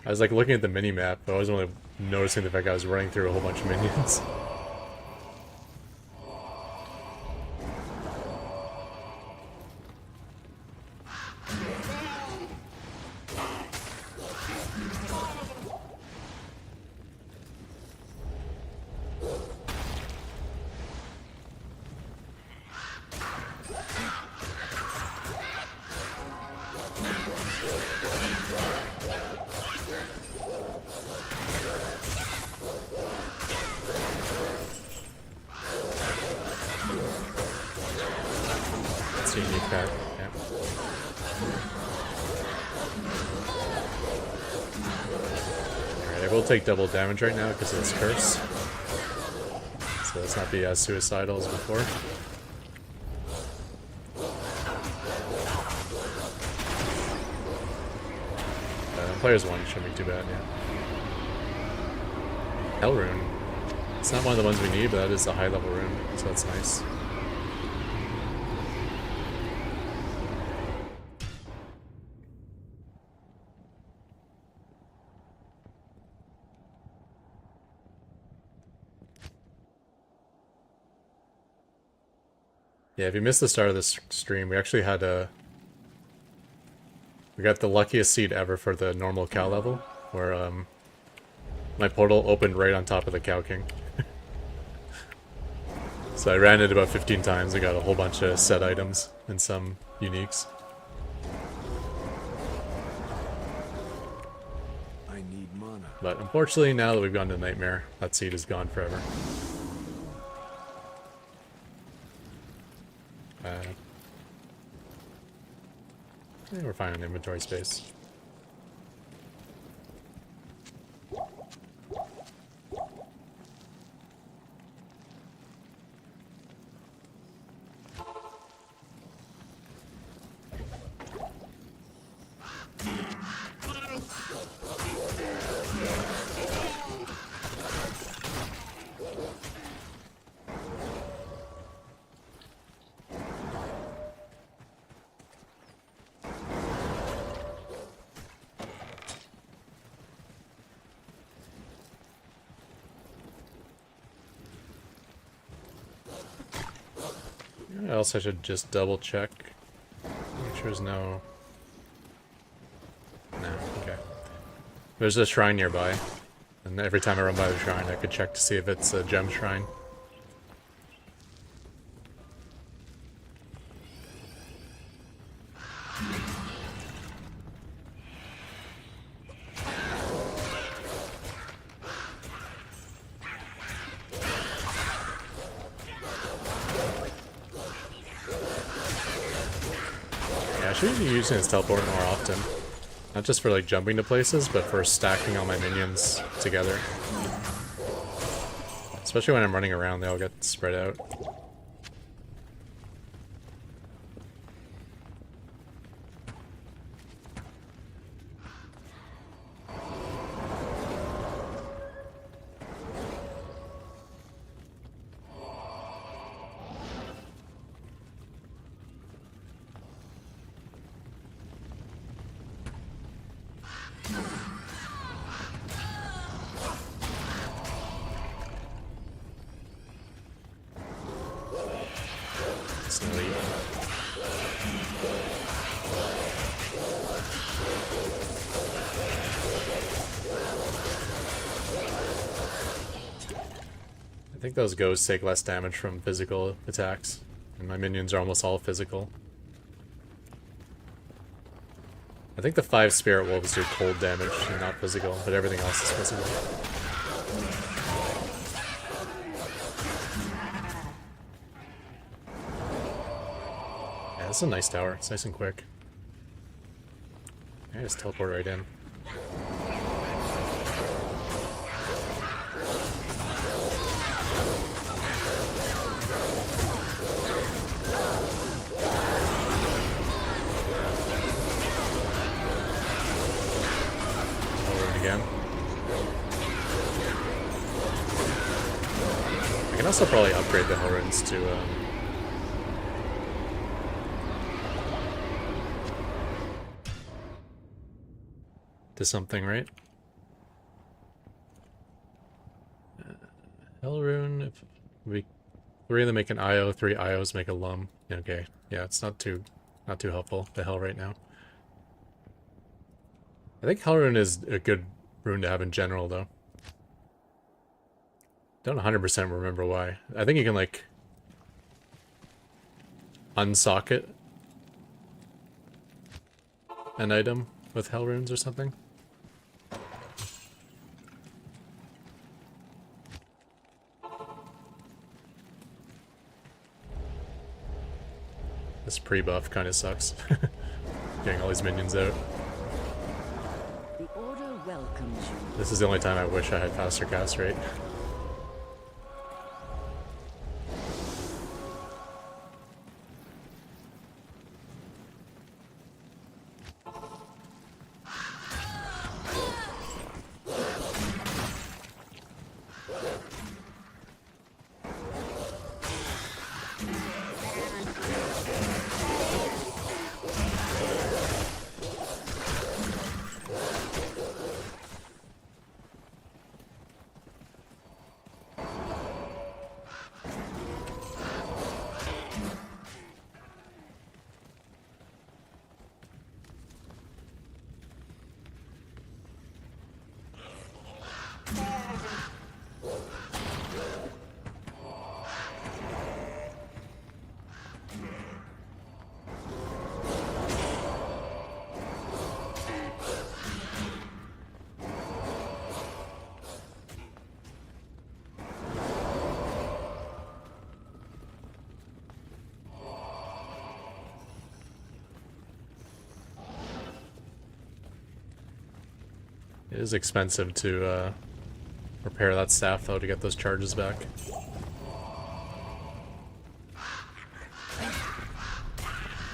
I was like looking at the mini-map, but I wasn't really noticing the fact I was running through a whole bunch of minions. Unique card. Yeah. Alright, I will take double damage right now because of this curse. So let's not be as suicidal as before. Players 1 shouldn't be too bad, yeah. Hellrune. It's not one of the ones we need, but that is a high level room, so that's nice. Yeah, if you missed the start of this stream, we actually had we got the luckiest seed ever for the normal cow level, where my portal opened right on top of the Cow King. So I ran it about 15 times and got a whole bunch of set items and some uniques. I need mana. But unfortunately, now that we've gone to Nightmare, that seed is gone forever. Yeah, we're fine on inventory space. Else I should just double check. Make sure there's no... No, okay. There's a shrine nearby, and every time I run by the shrine I could check to see if it's a gem shrine. I should be using his teleport more often. Not just for like jumping to places, but for stacking all my minions together. Especially when I'm running around, they all get spread out. I think those ghosts take less damage from physical attacks, and my minions are almost all physical. I think the 5 spirit wolves do cold damage and not physical, but everything else is physical. Yeah, this is a nice tower. It's nice and quick. I just teleport right in. I can also probably upgrade the hell runes to something, right? Hell rune, if we 3 of them make an IO, 3 IOs make a lum. Okay, yeah, it's not too helpful to hell right now. I think hell rune is a good rune to have in general, though. Don't 100% remember why. I think you can, like, unsocket an item with hell runes or something. This pre-buff kind of sucks. Getting all these minions out. The order welcomes you. This is the only time I wish I had faster cast rate. It is expensive to repair that staff, though, to get those charges back.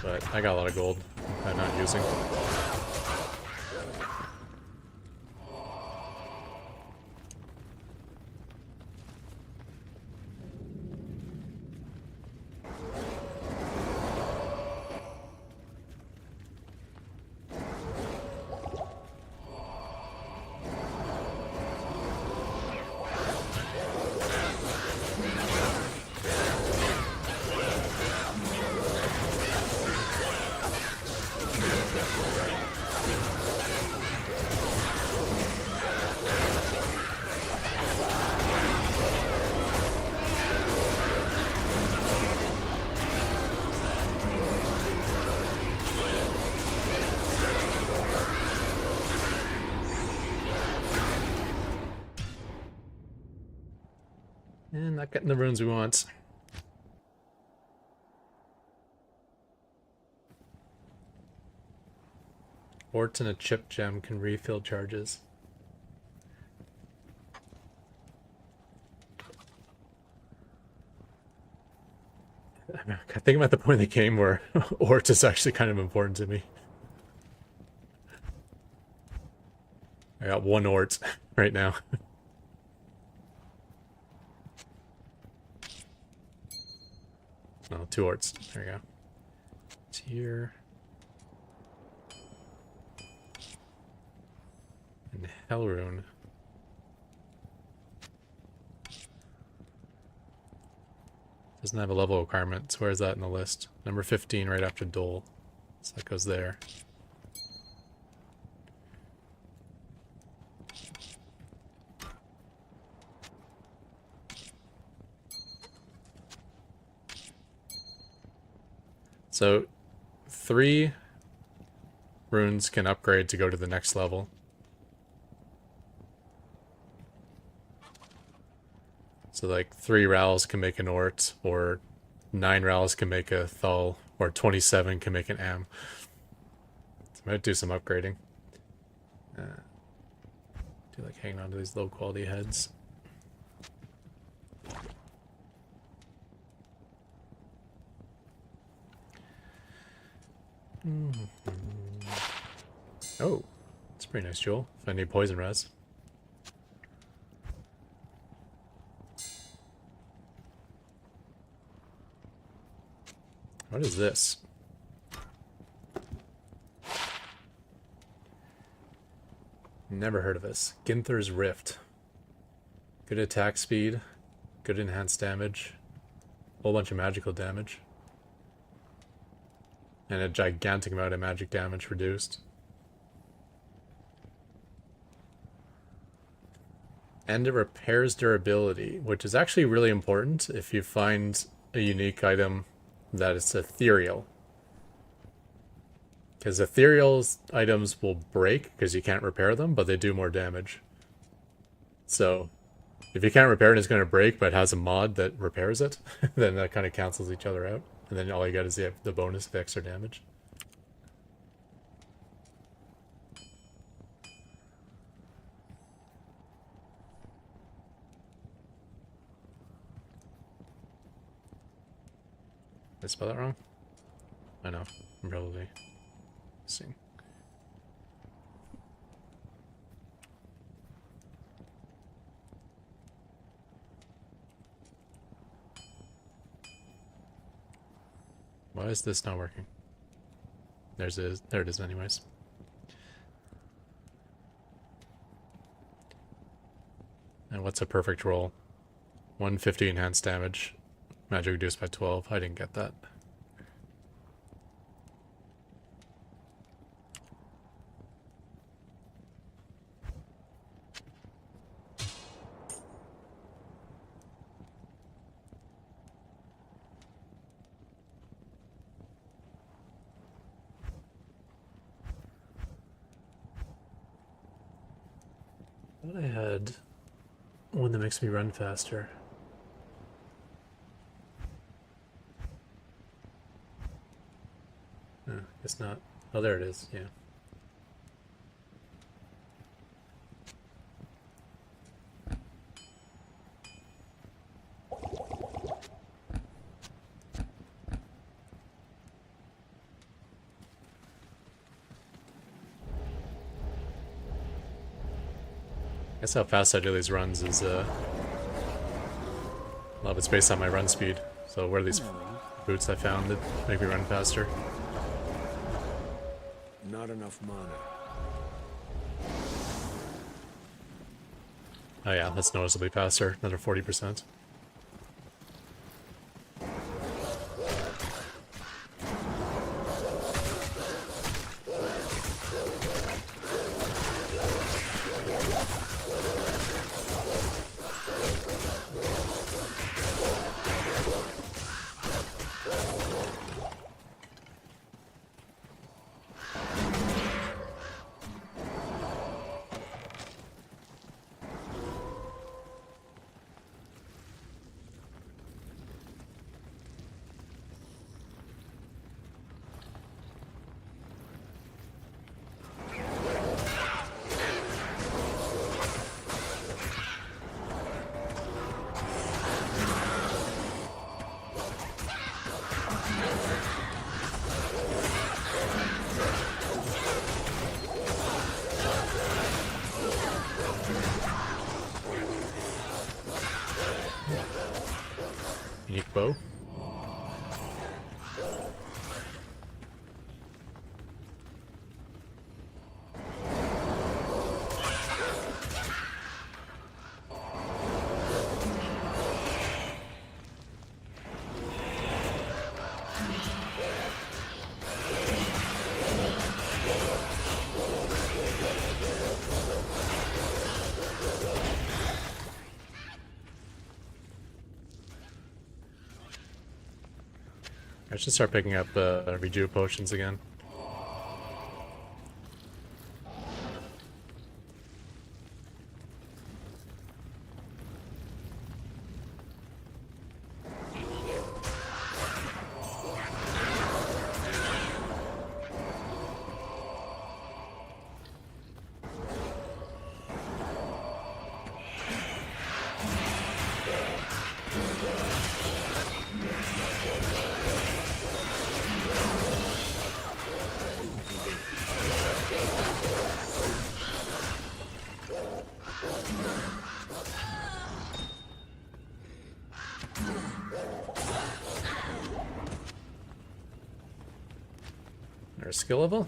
But I got a lot of gold I'm not using. And not getting the runes we want. Ort and a chip gem can refill charges. I think I'm at the point in the game where Ort is actually kind of important to me. I got one Ort right now. No, 2 Orts. There we go. Tier. And Hellrune. Doesn't have a level requirement, so where's that in the list? Number 15 right after Dole. So that goes there. So 3 runes can upgrade to go to the next level. So like 3 Rals can make an Ort, or 9 Rals can make a Thul, or 27 can make an Am. So I might do some upgrading. Do like hanging on to these low quality heads. Oh, it's a pretty nice jewel. If I need poison res. What is this? Never heard of this. Ginther's Rift. Good attack speed, good enhanced damage, whole bunch of magical damage, and a gigantic amount of magic damage reduced. And it repairs durability, which is actually really important if you find a unique item that is ethereal. Because ethereal items will break because you can't repair them, but they do more damage. So if you can't repair it, it's going to break, but it has a mod that repairs it, then that kind of cancels each other out. And then all you get is the bonus of extra damage. Did I spell that wrong? I know. I'm probably missing. Why is this not working? There it is anyways. And what's a perfect roll? 150 enhanced damage. Magic reduced by 12. I didn't get that. I thought I had one that makes me run faster. Guess not. Oh, there it is, yeah. Guess how fast I do these runs is a lot of it's based on my run speed. So where are these boots I found that make me run faster? Not enough mana. Oh yeah, that's noticeably faster. Another 40%. Unique bow. I should start picking up rejuve potions again. There's skill level.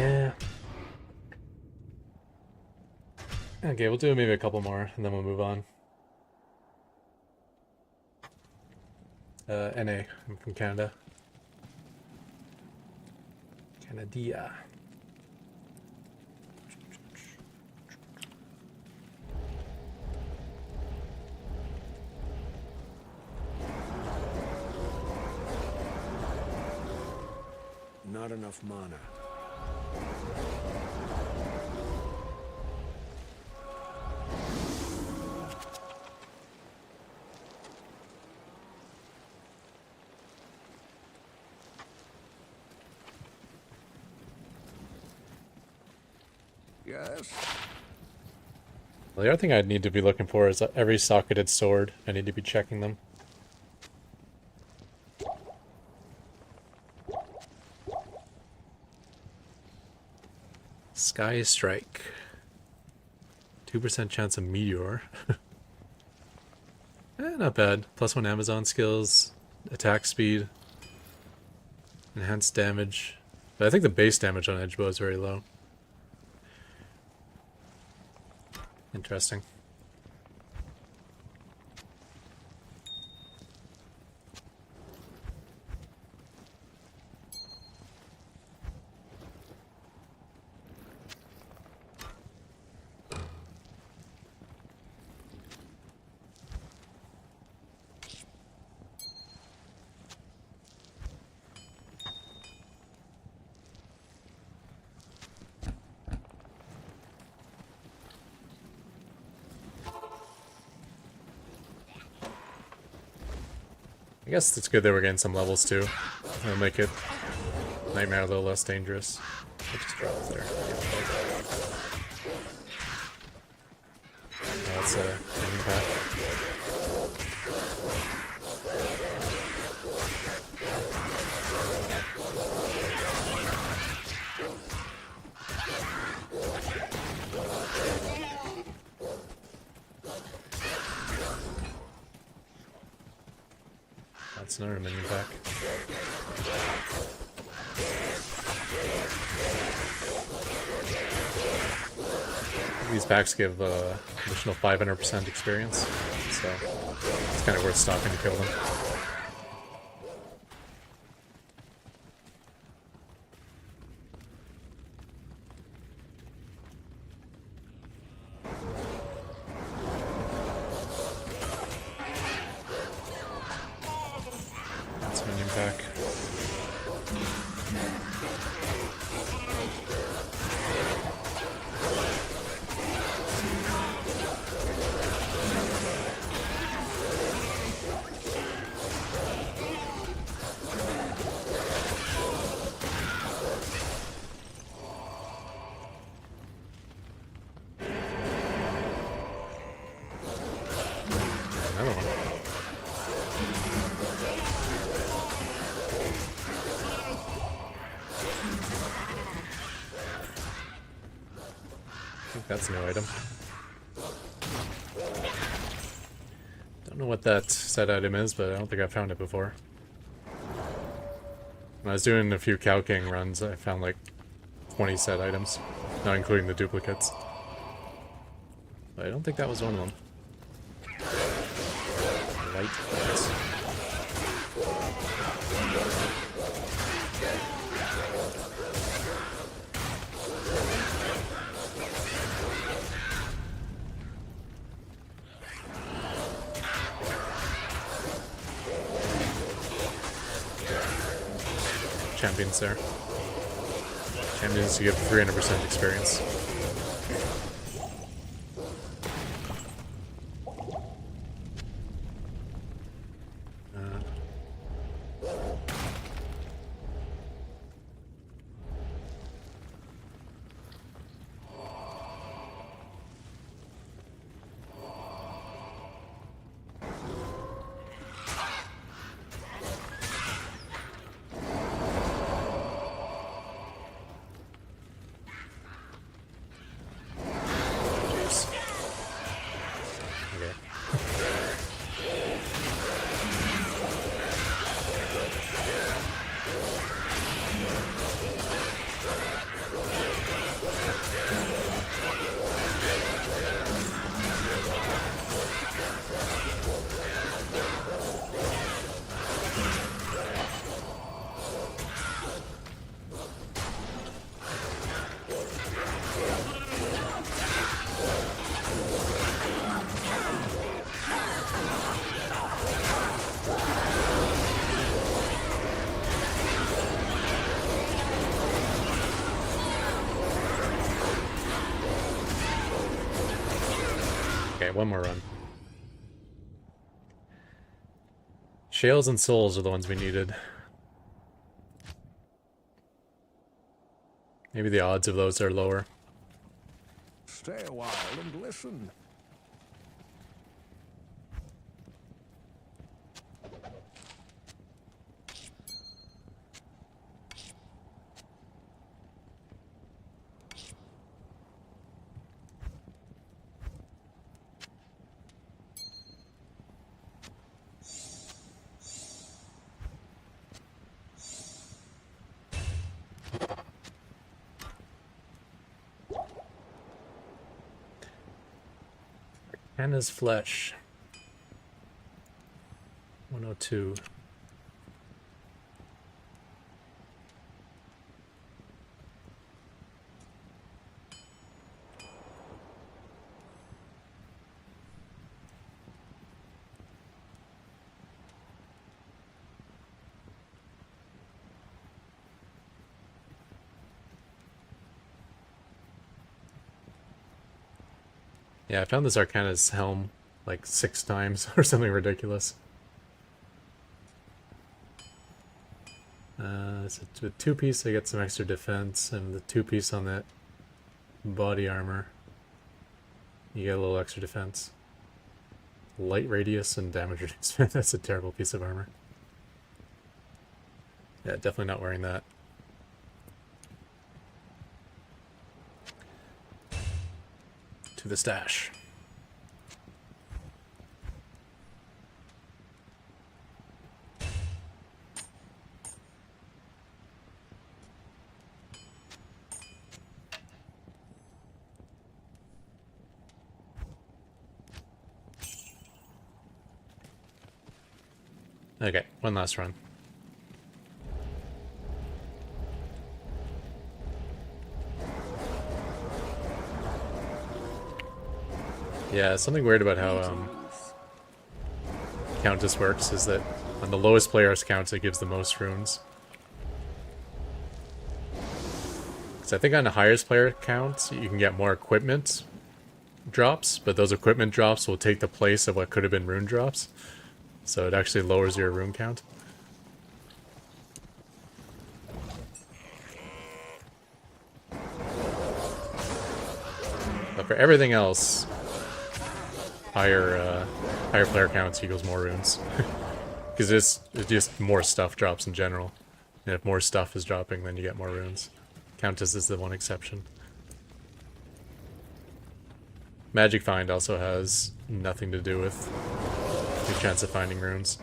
Yeah. Okay, we'll do maybe a couple more, and then we'll move on. NA. I'm from Canada. Canada. Not enough mana. Yes. Well, the other thing I'd need to be looking for is every socketed sword. I need to be checking them. Sky Strike. 2% chance of meteor. Not bad. +1 Amazon skills, attack speed, enhanced damage. But I think the base damage on Edgebow is very low. Interesting. I guess it's good that we're getting some levels too. It'll make it Nightmare a little less dangerous. I'll just drop it there. That's a impact. That's another minion pack. These packs give additional 500% experience, so it's kind of worth stopping to kill them. That's a minion pack. Another one. I think that's a new item. Don't know what that set item is, but I don't think I've found it before. When I was doing a few Cow King runs, I found like 20 set items, not including the duplicates. But I don't think that was one of them. Light points. Champions there. Champions to give 300% experience. Okay, one more run. Shales and souls are the ones we needed. Maybe the odds of those are lower. Stay a while and listen. Anna's flesh. 102. Yeah, I found this Arcana's helm like 6 times or something ridiculous. So with 2-piece I get some extra defense, and the 2-piece on that body armor, you get a little extra defense. Light radius and damage reduce. That's a terrible piece of armor. Yeah, definitely not wearing that. To the stash. Okay, one last run. Yeah, something weird about how Countess works is that on the lowest player's count it gives the most runes. So I think on the highest player count you can get more equipment drops, but those equipment drops will take the place of what could have been rune drops. So it actually lowers your rune count. But for everything else, higher player counts equals more runes. Because it's just more stuff drops in general. And if more stuff is dropping, then you get more runes. Countess is the one exception. Magic Find also has nothing to do with the chance of finding runes.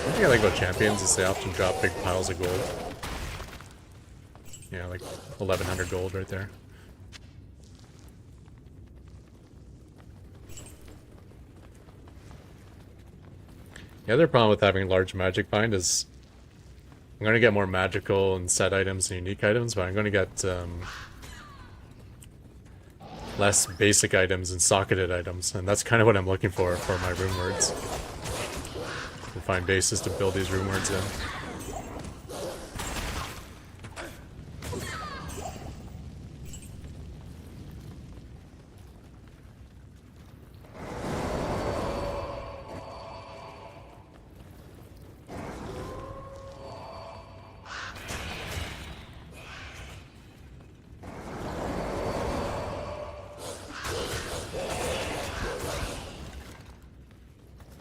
One thing I like about champions is they often drop big piles of gold. Yeah, like 1100 gold right there. The other problem with having large magic find is I'm going to get more magical and set items and unique items, but I'm going to get less basic items and socketed items, and that's kind of what I'm looking for my rune words. To find bases to build these rune words in.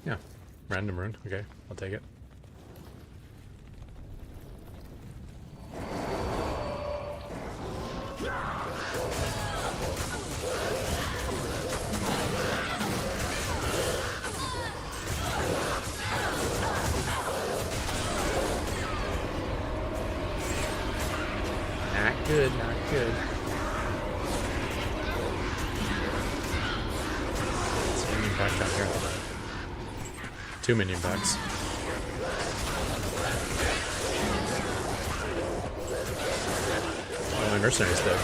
Yeah, random rune. Okay, I'll take it. Not good, not good. It's minion pack down here. 2 minion packs. Oh, my mercenary's dead.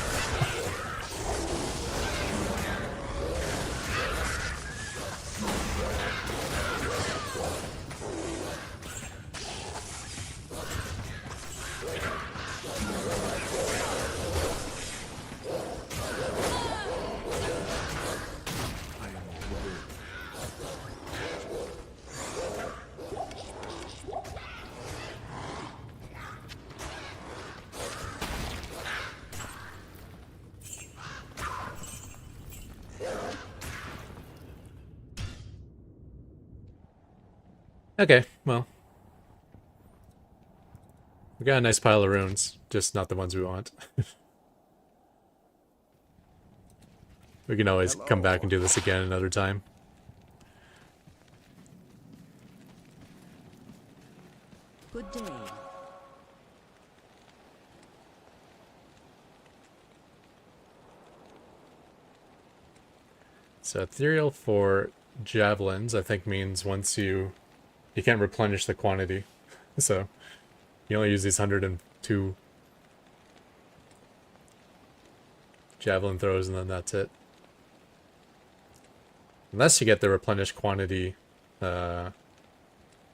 Okay, well. We got a nice pile of runes, just not the ones we want. We can always come back and do this again another time. Good day. So ethereal for javelins, I think means once you can't replenish the quantity. So you only use these 102 javelin throws and then that's it. Unless you get the replenished quantity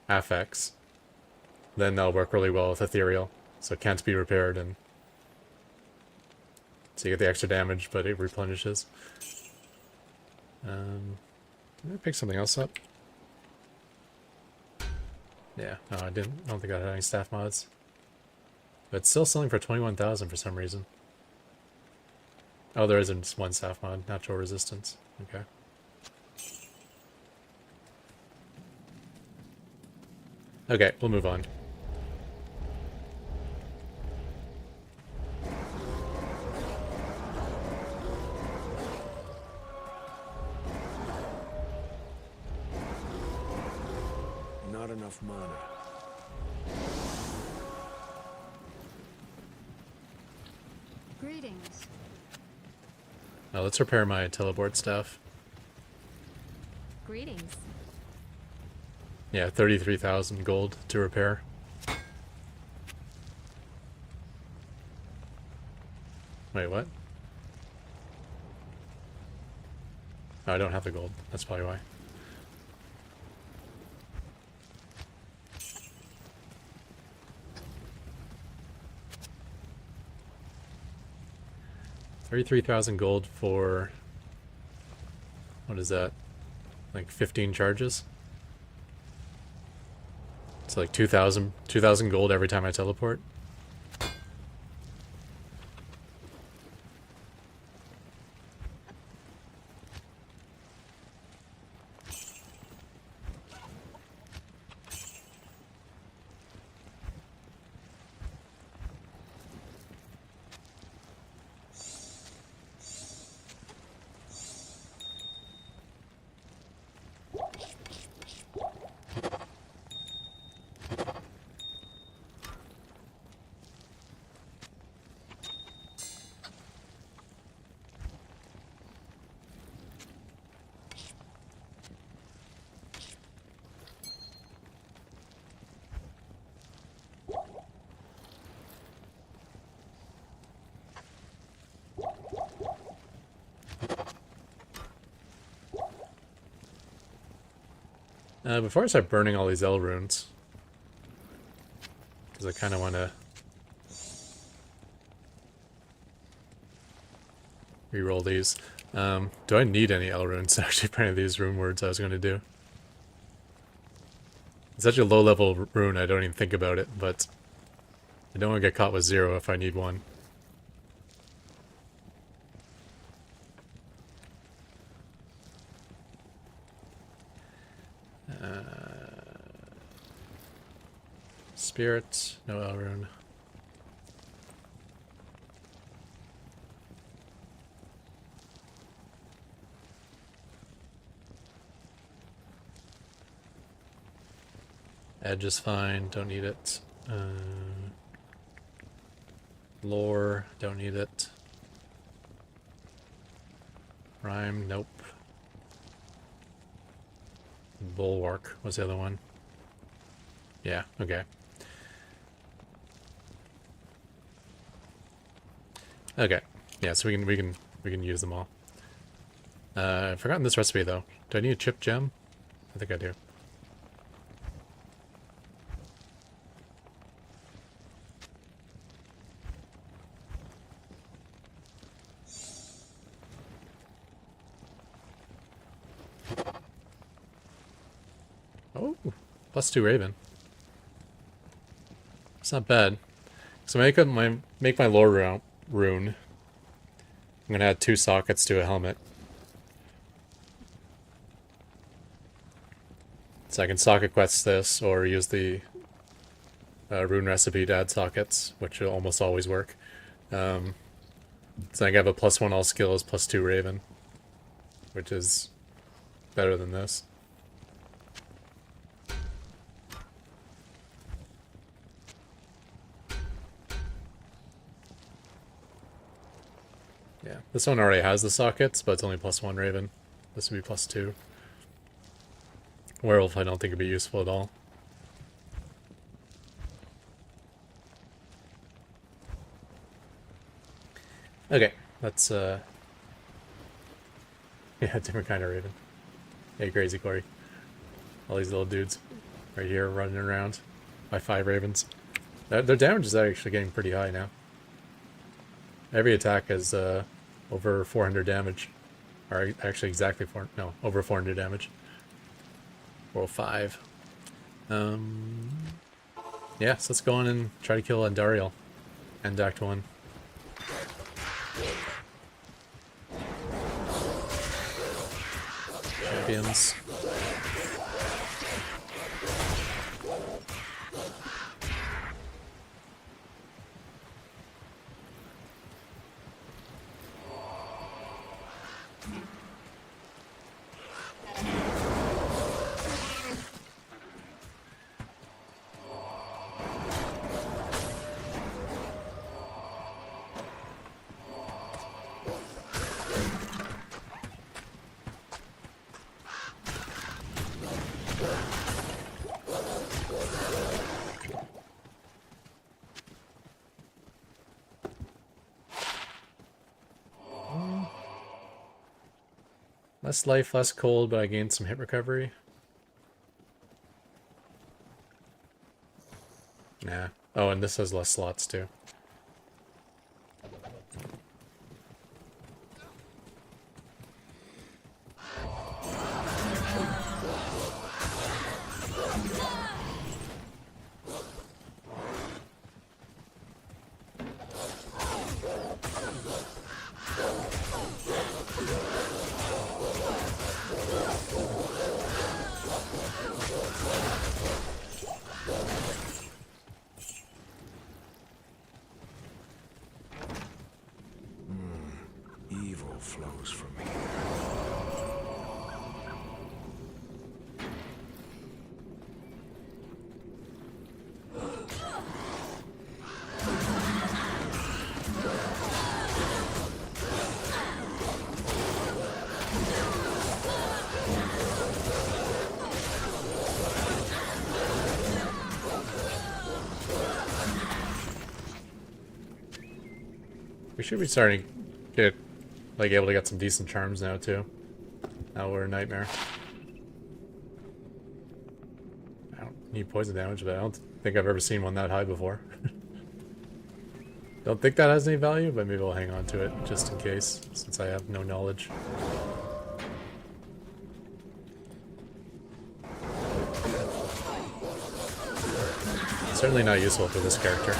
affects. then that'll work really well with Ethereal. So it can't be repaired, and so you get the extra damage, but it replenishes. Did I pick something else up? Yeah, no, I didn't. I don't think I had any staff mods. But it's still selling for 21,000 for some reason. Oh, there isn't just one staff mod. Natural resistance. Okay. Okay, we'll move on. Not enough mana. Greetings. Now let's repair my teleport stuff. Greetings. Yeah, 33,000 gold to repair. Wait, what? Oh, I don't have the gold. That's probably why. $33,000 gold for... What is that? Like 15 charges? It's like 2,000 gold every time I teleport. Before I start burning all these L runes, because I kind of want to reroll these. Do I need any L runes to actually print these rune words I was going to do? It's such a low level rune, I don't even think about it, but I don't want to get caught with 0 if I need one. Spirit, no L rune. Edge is fine, don't need it. Lore, don't need it. Rhyme, nope. Bulwark was the other one. Yeah, okay. Okay. Yeah, so we can use them all. I've forgotten this recipe though. Do I need a chip gem? I think I do. Oh, +2 Raven. It's not bad. So make my lore rune. I'm gonna add 2 sockets to a helmet. So I can socket quest this, or use the rune recipe to add sockets, which will almost always work. So I have a +1 all skills, +2 Raven, which is better than this. Yeah, this one already has the sockets, but it's only +1 Raven. This would be +2. Werewolf I don't think would be useful at all. Okay, that's yeah, different kind of Raven. Hey, crazy Corey. All these little dudes right here running around. by 5 ravens. Their damage is actually getting pretty high now. Every attack has over 400 damage. Or actually exactly over 400 damage. Roll 5. Yeah, so let's go on and try to kill Andariel. End Act 1. Champions. Less life, less cold, but I gained some hit recovery. Nah. Oh, and this has less slots too. Evil flows from here. We should be starting to get, like, able to get some decent charms now, too. Now we're a nightmare. I don't need poison damage, but I don't think I've ever seen one that high before. Don't think that has any value, but maybe I'll hang on to it just in case, since I have no knowledge. Certainly not useful for this character.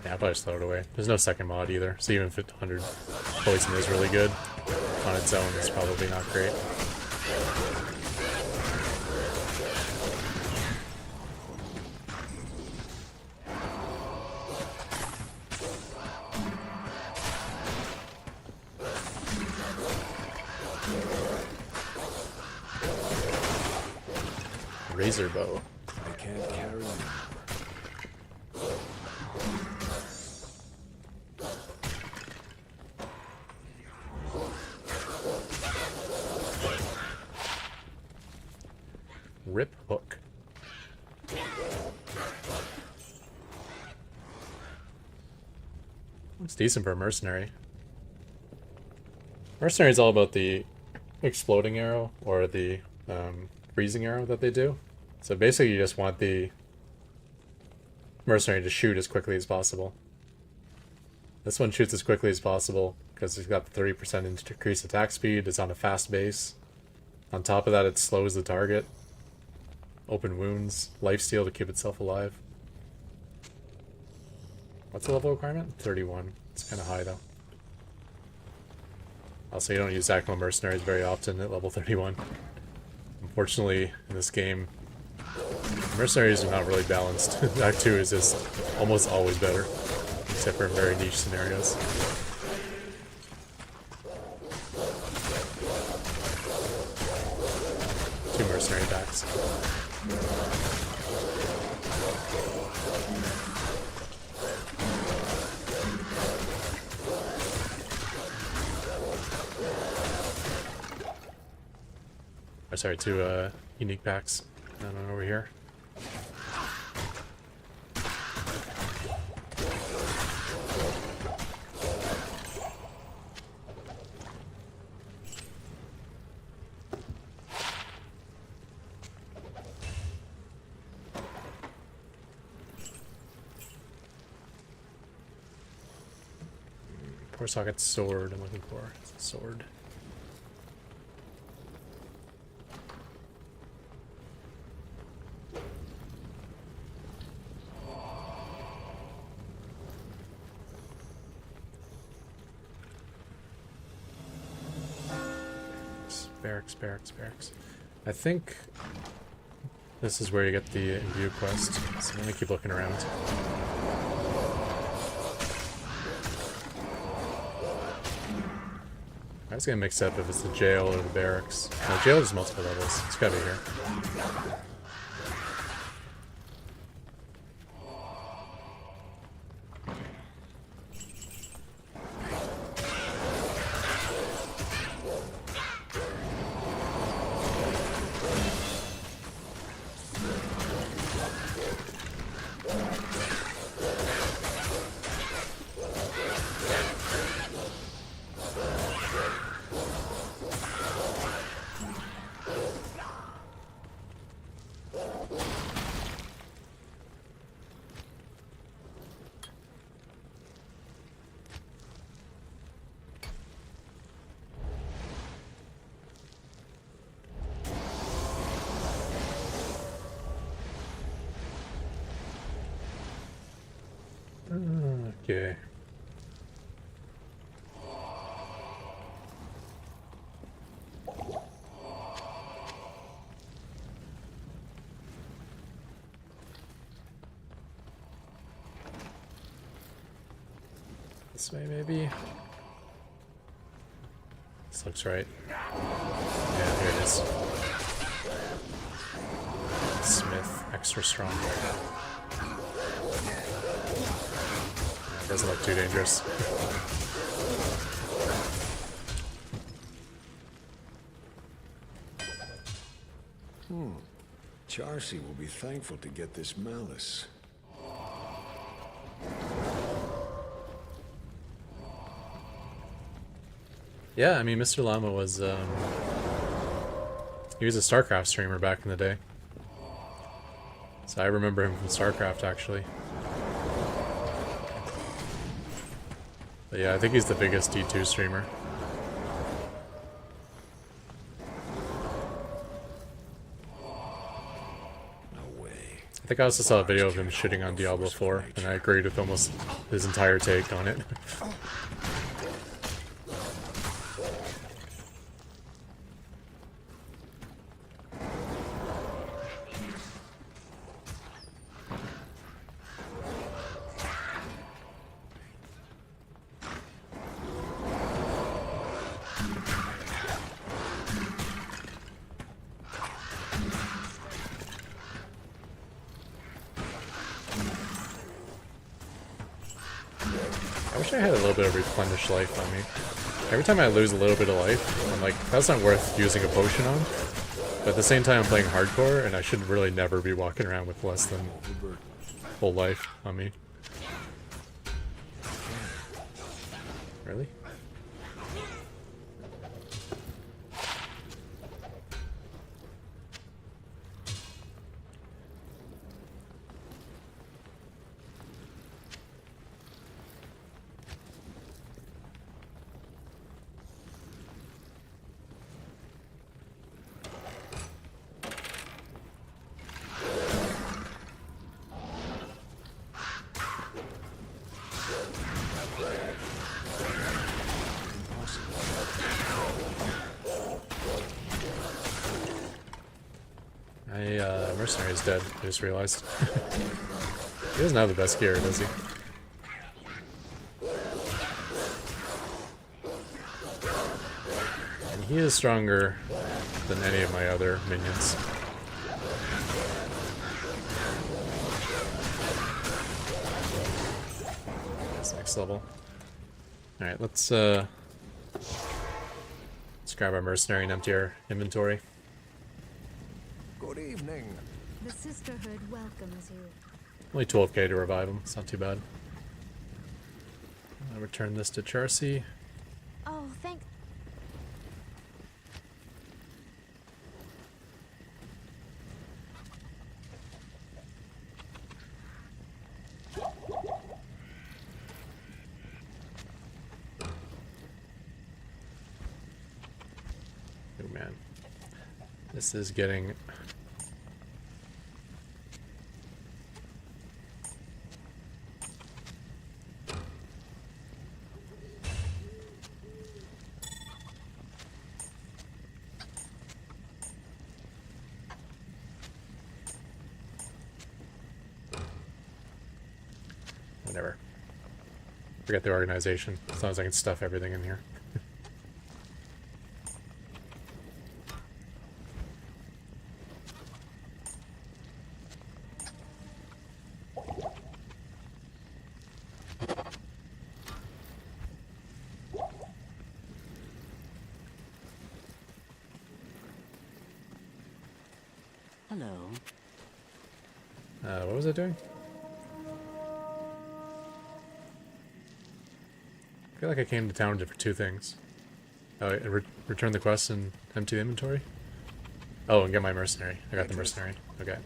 Yeah, I'll probably just throw it away. There's no second mod either, so even if 100 poison is really good, on its own it's probably not great. Razor bow. I can't carry anymore. Rip hook. It's decent for a mercenary. Mercenary is all about the exploding arrow or the freezing arrow that they do. So basically you just want the mercenary to shoot as quickly as possible. This one shoots as quickly as possible because it's got the 30% increased attack speed, it's on a fast base. On top of that it slows the target. Open wounds, lifesteal to keep itself alive. What's the level requirement? 31. It's kind of high though. Also, you don't use Actional Mercenaries very often at level 31. Unfortunately, in this game, Mercenaries are not really balanced. Act 2 is just almost always better, except for in very niche scenarios. Two mercenary attacks. Oh, sorry, two unique packs. And one over here. Core socket sword I'm looking for. Sword. Barracks. I think this is where you get the imbue quest, so I'm gonna keep looking around. I was gonna mix up if it's the jail or the barracks. No, jail is multiple levels. It's gotta be here. Okay. This way, maybe? This looks right. Yeah, here it is. Smith, extra strong. Doesn't look too dangerous. Charcy will be thankful to get this malice. Yeah, I mean, Mr. Llama was, he was a StarCraft streamer back in the day. So I remember him from StarCraft, actually. But yeah, I think he's the biggest D2 streamer. No way. I think I also saw a video of him shitting on Diablo 4, and I agreed with almost his entire take on it. I wish I had a little bit of replenish life on me. Every time I lose a little bit of life, I'm like, that's not worth using a potion on. But at the same time, I'm playing hardcore, and I should really never be walking around with less than full life on me. Really? Mercenary is dead, I just realized. He doesn't have the best gear, does he? And he is stronger than any of my other minions. That's next level. Alright, let's grab our mercenary and empty our inventory. Good evening. The Sisterhood welcomes you. Only 12k to revive him, it's not too bad. I'll return this to Charcy. Oh, thank... This is getting... Whatever. Forget the organization, as long as I can stuff everything in here. Hello. What was it doing? I feel like I came to town for two things. Oh, return the quest and empty the inventory? Oh, and get my mercenary. I got the mercenary. Okay.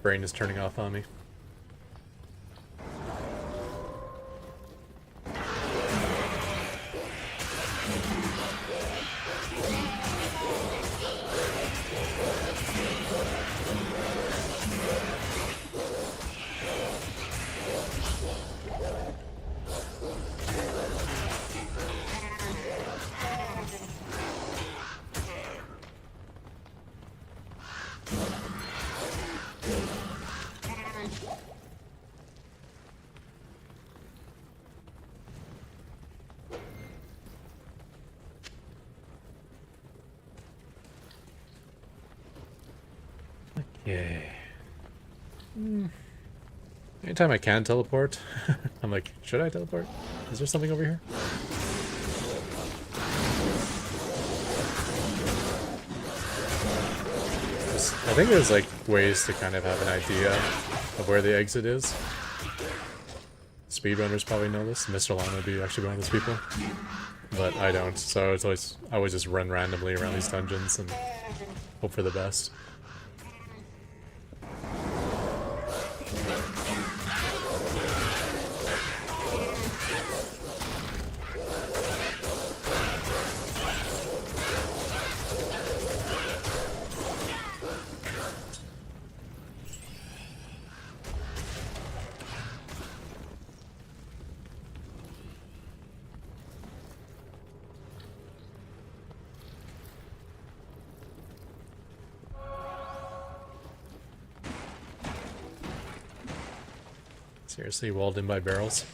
Brain is turning off on me. Yay. Anytime I can teleport, I'm like, should I teleport? Is there something over here? I think there's like ways to kind of have an idea of where the exit is. Speedrunners probably know this. Mr. Lon would be actually one of those people. But I don't, so it's I always just run randomly around these dungeons and hope for the best. Seriously, walled in by barrels?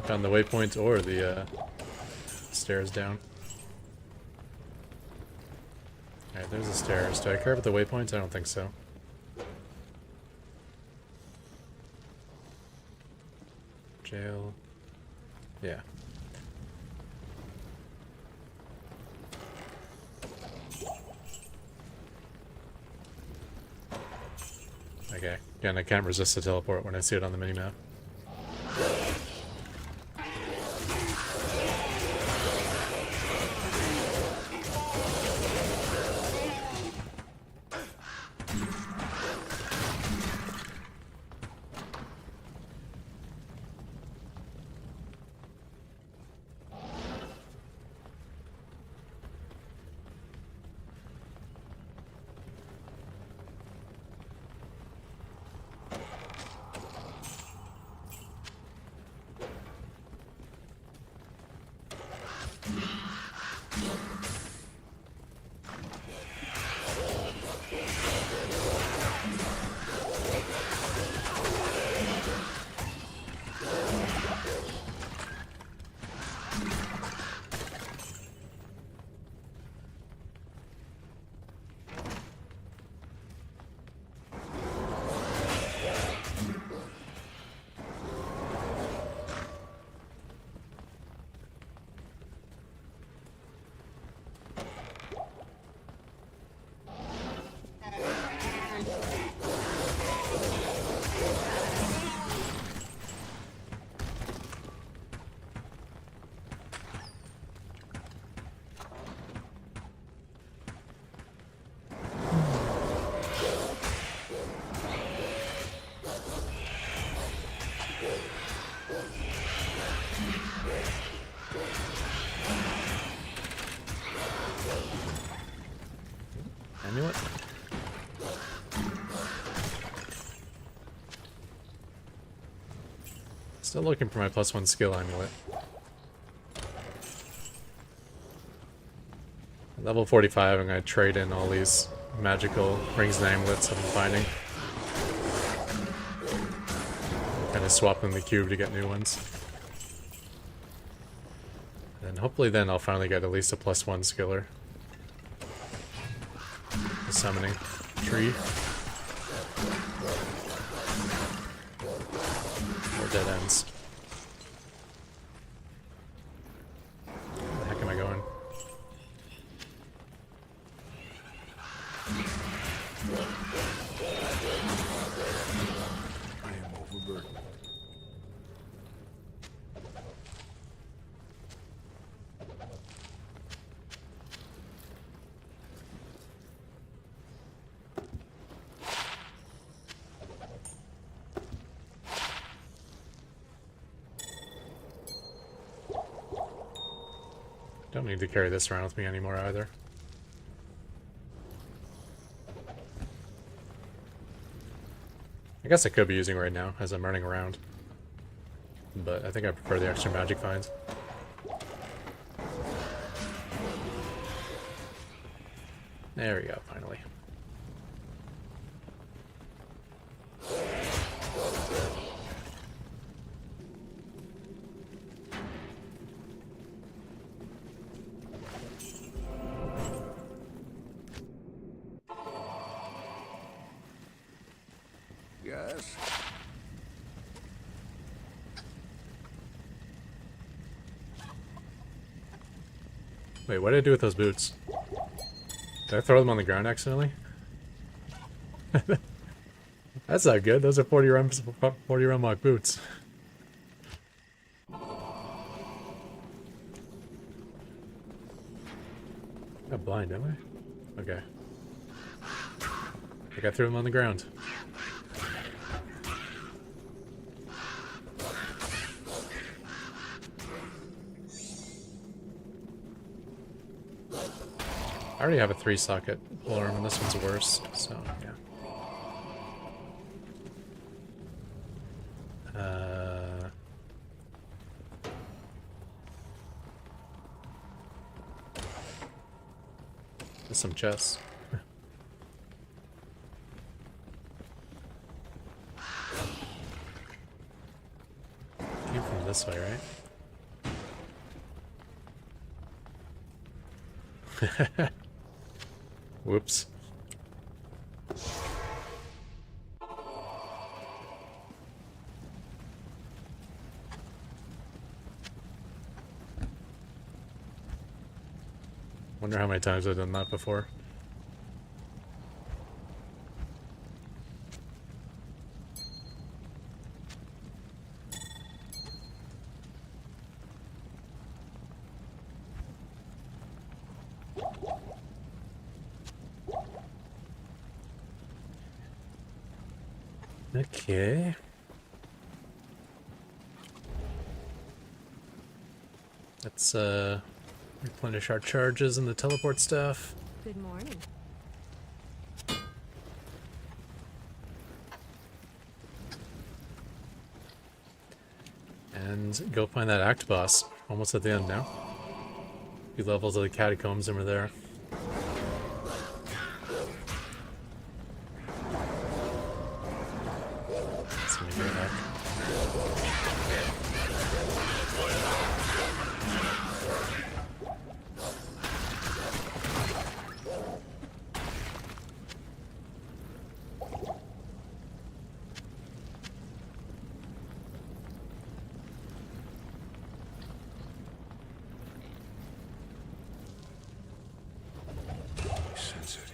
Found the waypoint or the stairs down. Alright, there's the stairs. Do I care about the waypoints? I don't think so. Jail. Yeah. Okay. Again, I can't resist the teleport when I see it on the minimap. Still looking for my +1 skill amulet. At level 45, I'm going to trade in all these magical rings and amulets I've been finding. Kind of swap them the cube to get new ones. And hopefully then I'll finally get at least a +1 skiller. The summoning tree. Or dead ends. Where the heck am I going? I am overburdened. Don't need to carry this around with me anymore either. I guess I could be using it right now as I'm running around. But I think I prefer the extra magic finds. There we go, finally. Yes. Wait, what did I do with those boots? Did I throw them on the ground accidentally? That's not good. Those are 40 run mark boots. Got blind, am I? Okay. I think I threw them on the ground. I already have a 3-socket alarm, and this one's worse, so yeah. There's some chests. Came from this way, right? Whoops. Wonder how many times I've done that before. Okay. Let's replenish our charges and the teleport stuff. Good morning. And go find that act boss. Almost at the end now. A few levels of the catacombs and we're there. Let's see me go back. I sense it.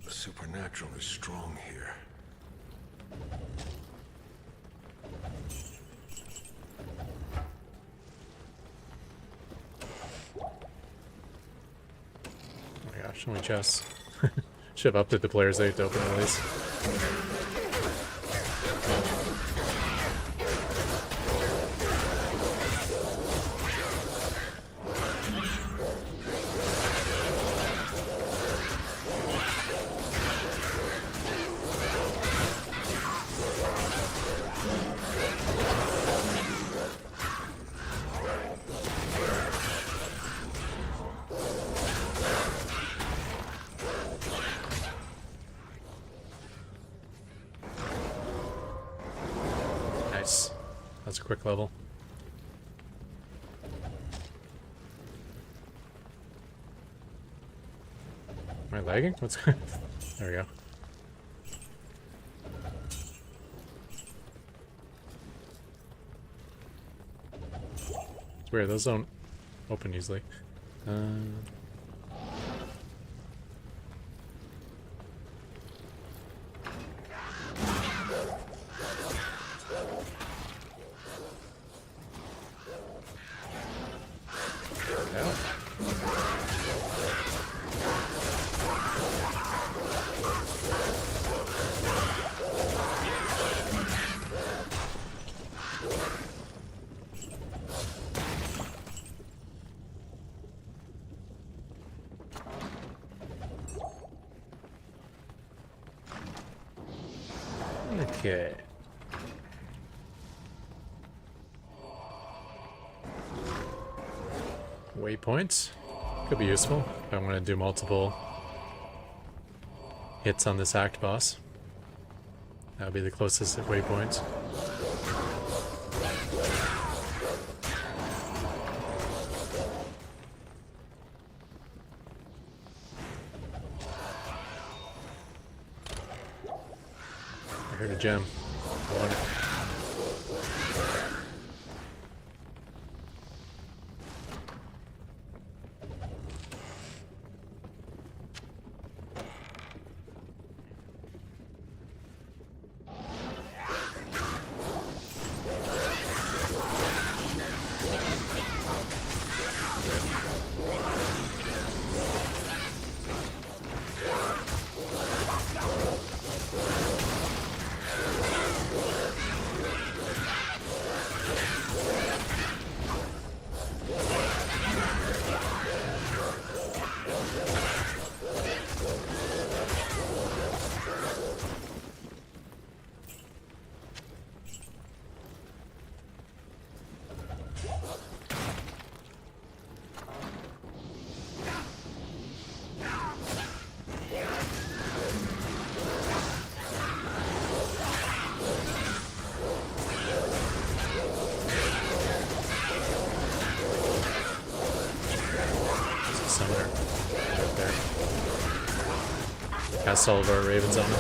The supernatural is strong here. Oh my gosh, so many chests. Should have upped it to players 8 to open at least. That's a quick level. Am I lagging? What's there we go. It's weird, those don't open easily. Okay. Waypoints could be useful if I want to do multiple hits on this act boss. That would be the closest waypoint. I heard a gem. I want it. Somewhere right there. Cast all of our ravens on them.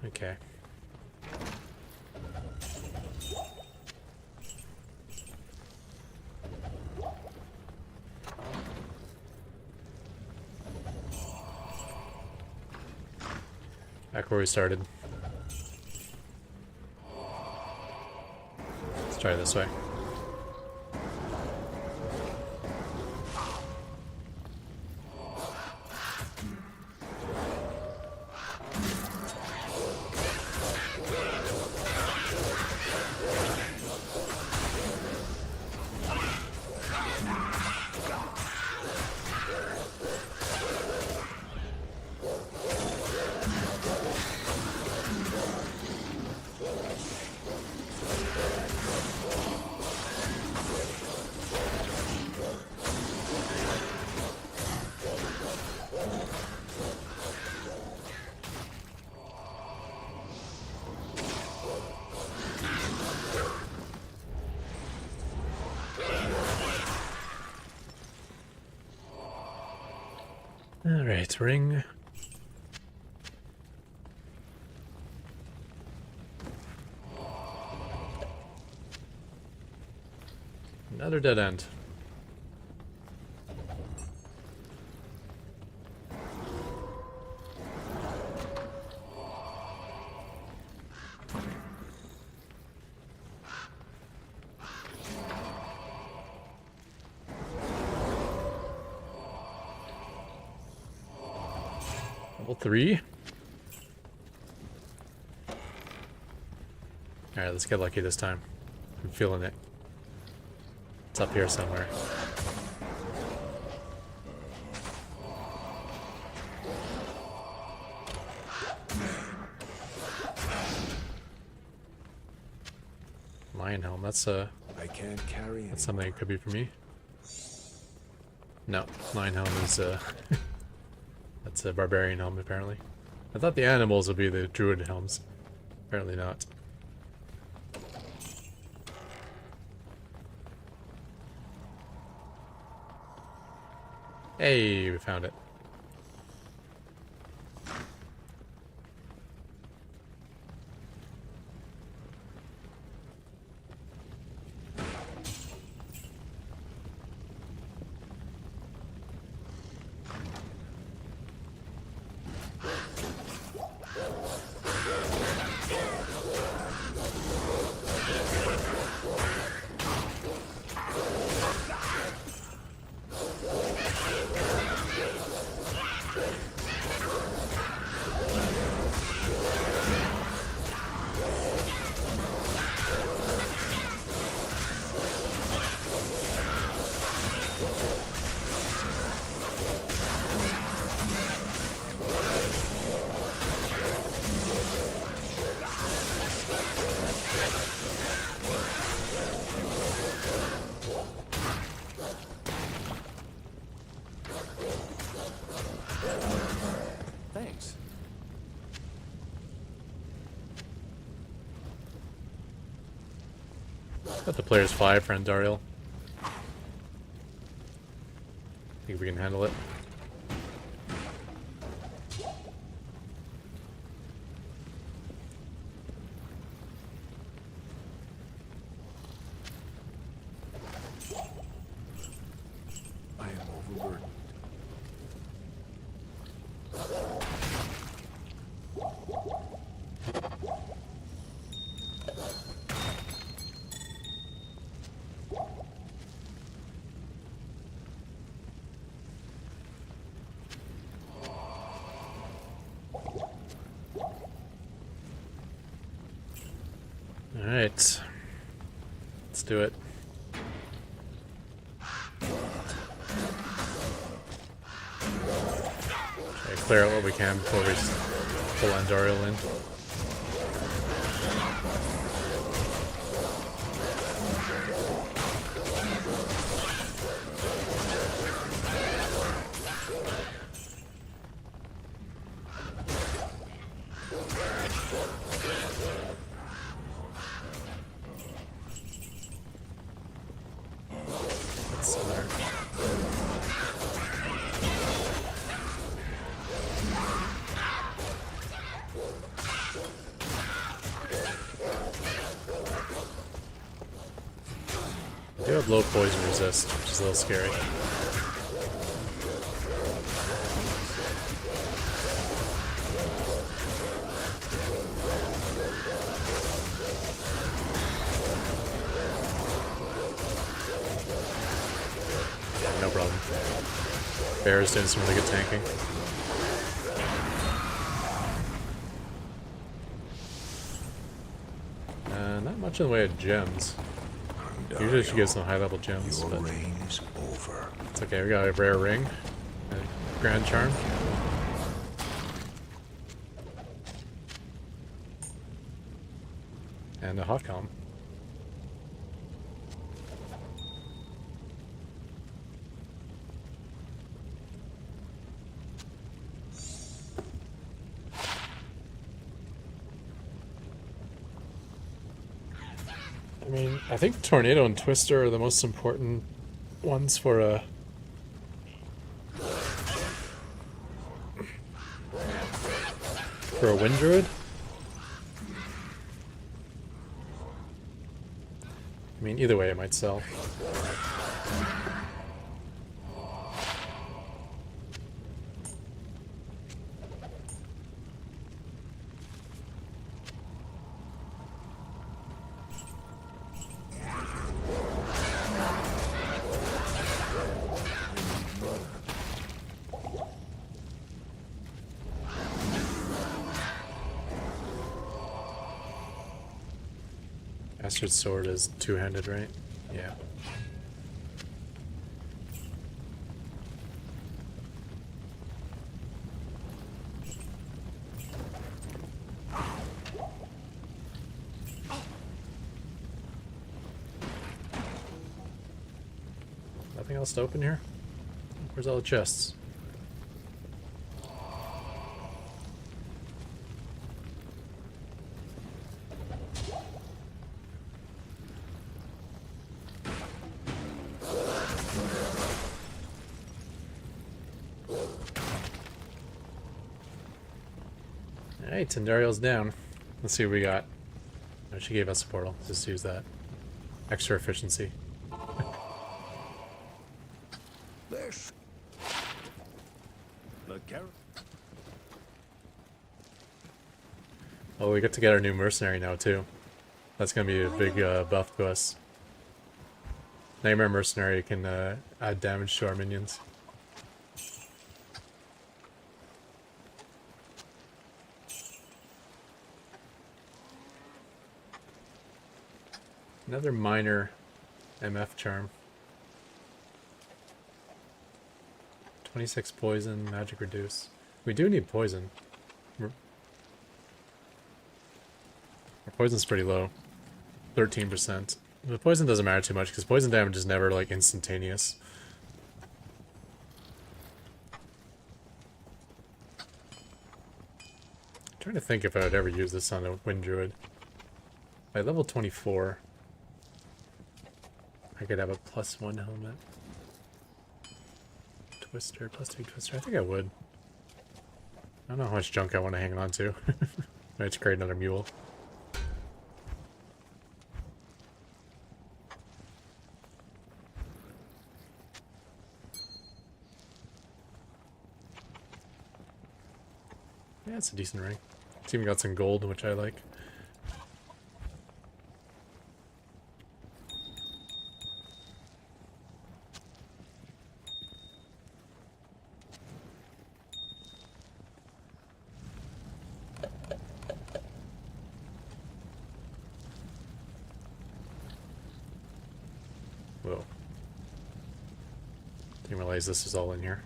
Okay. Back where we started. Let's try this way. Alright, ring. Another dead end. Level 3. Alright, let's get lucky this time. I'm feeling it. It's up here somewhere. Lion helm. That's I can't carry that's it. something that could be for me. No, lion helm is that's a barbarian helm apparently. I thought the animals would be the druid helms. Apparently not. Hey, we found it. Thanks. Got the player's 5 for Andariel. Think we can handle it. I am overburdened. Alright. Let's do it. Try to clear out what we can before we pull Andariel in. I do have low poison resist, which is a little scary. No problem. Bear is doing some really good tanking. Not much in the way of gems. Usually she gets some high level gems, Your but reign is over. it's okay. We got a rare ring, a grand charm. And a hot column. I mean, I think Tornado and Twister are the most important ones for a Wind Druid. I mean, either way it might sell. Bastard Sword is two-handed, right? Yeah. else to open here? Where's all the chests? Alright, Tendariel's down. Let's see what we got. Oh, she gave us a portal. Let's just use that. Extra efficiency. This. The carrot. Oh, we get to get our new mercenary now, too. That's gonna be a big buff to us. Nightmare Mercenary can add damage to our minions. Another minor MF charm. 26 poison, magic reduce. We do need poison. Our poison's pretty low. 13%. The poison doesn't matter too much because poison damage is never like instantaneous. I'm trying to think if I would ever use this on a Wind Druid. By level 24, I could have a +1 helmet. Twister, +2 Twister. I think I would. I don't know how much junk I want to hang on to. I have to create another mule. Yeah, it's a decent ring. It's even got some gold, which I like. Whoa. Didn't realize this was all in here.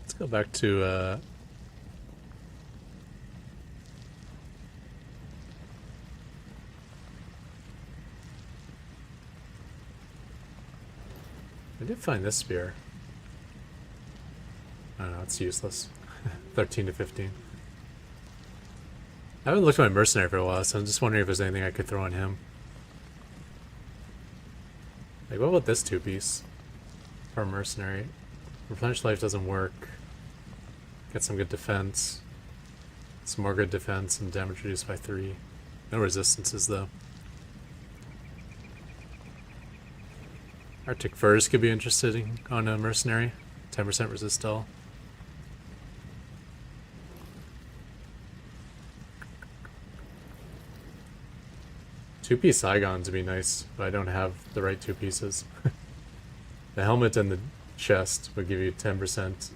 Let's go back to I did find this spear. I don't know, it's useless. 13 to 15. I haven't looked at my mercenary for a while, so I'm just wondering if there's anything I could throw on him. Like, what about this two-piece? For a mercenary. Replenish life doesn't work. Get some good defense. Some more good defense and damage reduced by 3. No resistances, though. Arctic Furs could be interesting on a mercenary. 10% resist all. Two-piece Saigons would be nice, but I don't have the right two pieces. The helmet and the chest would give you 10%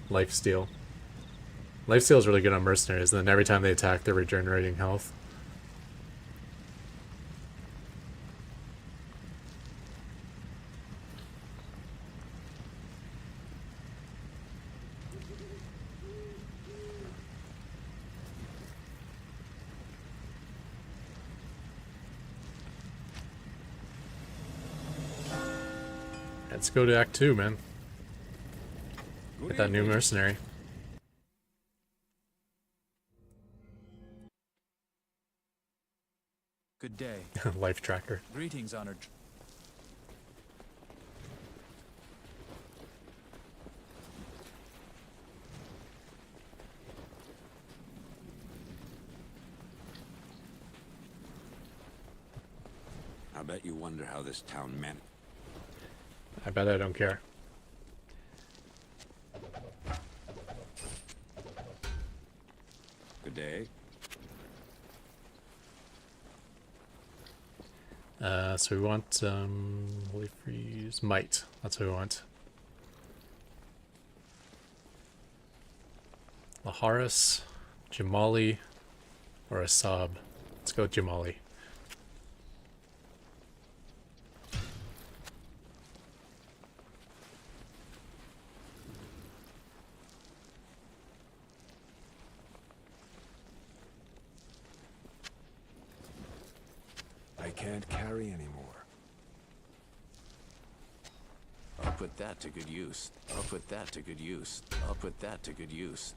lifesteal. Lifesteal is really good on mercenaries, and then every time they attack, they're regenerating health. Let's go to Act 2, man. Get that new mercenary. Good day. Life tracker. Greetings, honored. I bet you wonder how this town managed. I bet I don't care. Good day. So we want Holy Freeze Might. That's what we want. Laharis, Jamali, or Asab. Let's go with Jamali. I can't carry anymore. I'll put that to good use. I'll put that to good use. I'll put that to good use.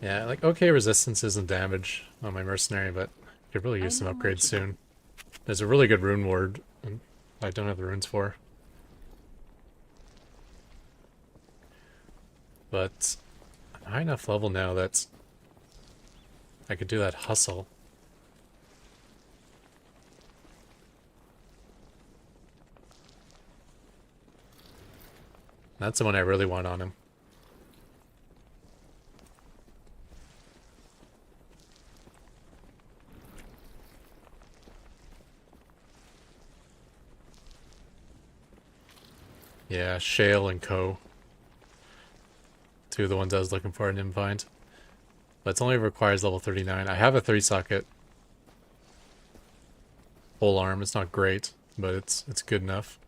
Yeah, like okay resistances and damage on my mercenary, but I could really use some upgrades soon. There's a really good rune ward I don't have the runes for. But I'm high enough level now that I could do that hustle. That's the one I really want on him. Yeah, Shale and Co. Two of the ones I was looking for in Infind. But it only requires level 39. I have a 3-socket pole arm. It's not great, but it's good enough.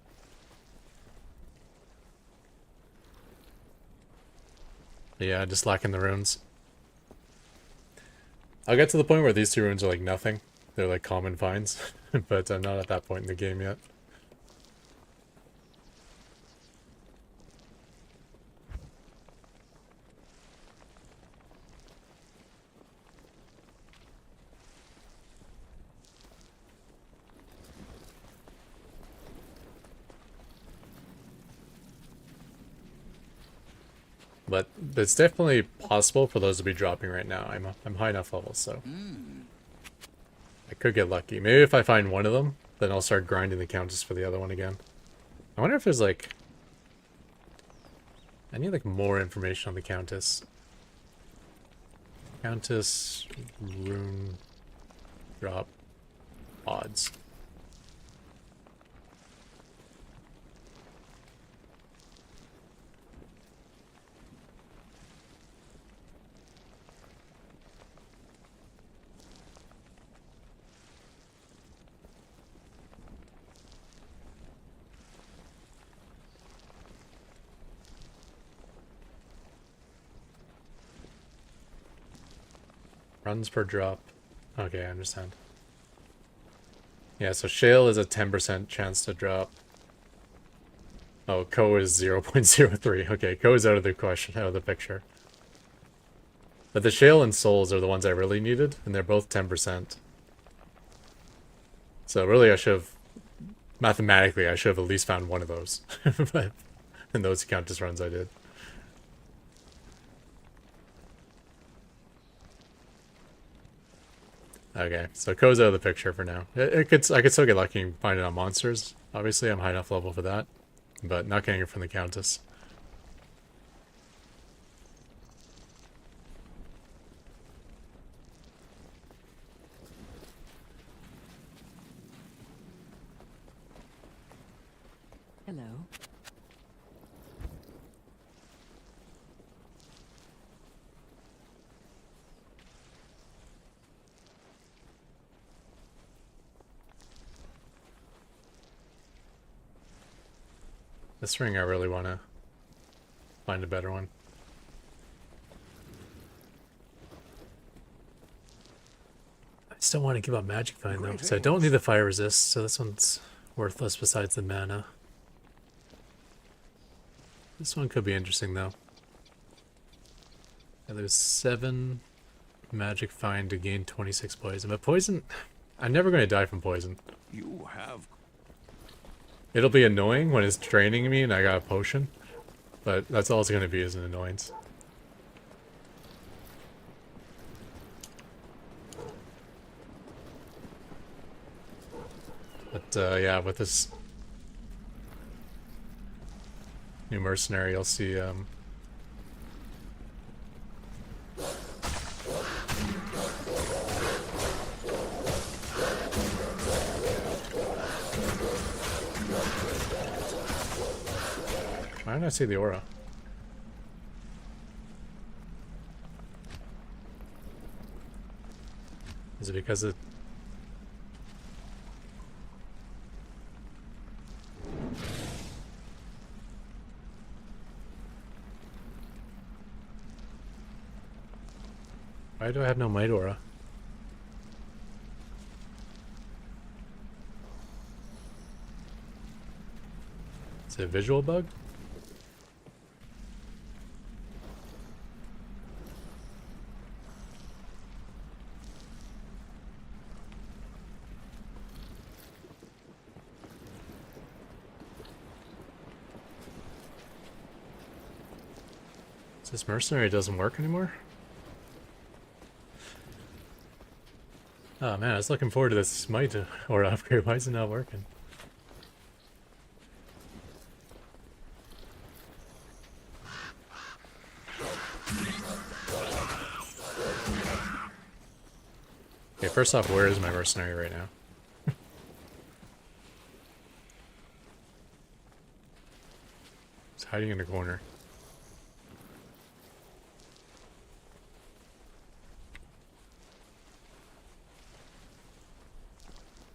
But yeah, just lacking the runes. I'll get to the point where these two runes are like nothing. They're like common finds, but I'm not at that point in the game yet. But it's definitely possible for those to be dropping right now. I'm high enough level, so I could get lucky. Maybe if I find one of them, then I'll start grinding the countess for the other one again. I wonder if there's like I need like more information on the countess. Countess rune drop odds. Runs per drop. Okay, I understand. Yeah, so Shale is a 10% chance to drop. Oh, Co is 0.03. Okay, Co is out of the question, out of the picture. But the Shale and Souls are the ones I really needed, and they're both 10%. So really I should have, mathematically, I should have at least found one of those. But in those Countess runs I did. Okay, so Ko's out of the picture for now. I could still get lucky and find it on monsters. Obviously, I'm high enough level for that, but not getting it from the Countess. Hello. This ring I really want to find a better one. I still want to give up Magic Find though, because I don't need the fire resist, so this one's worthless besides the mana. This one could be interesting though. Yeah, there's 7 Magic Find to gain 26 poison, but poison, I'm never going to die from poison. You have... It'll be annoying when it's draining me and I got a potion, but that's all it's going to be, is an annoyance. But yeah, with this new mercenary, you'll see why don't I see the aura? Is it because it... Why do I have no Might Aura? Is it a visual bug? Is this mercenary doesn't work anymore? Oh man, I was looking forward to this Might Aura upgrade. Why is it not working? Okay, first off, where is my mercenary right now? It's hiding in a corner.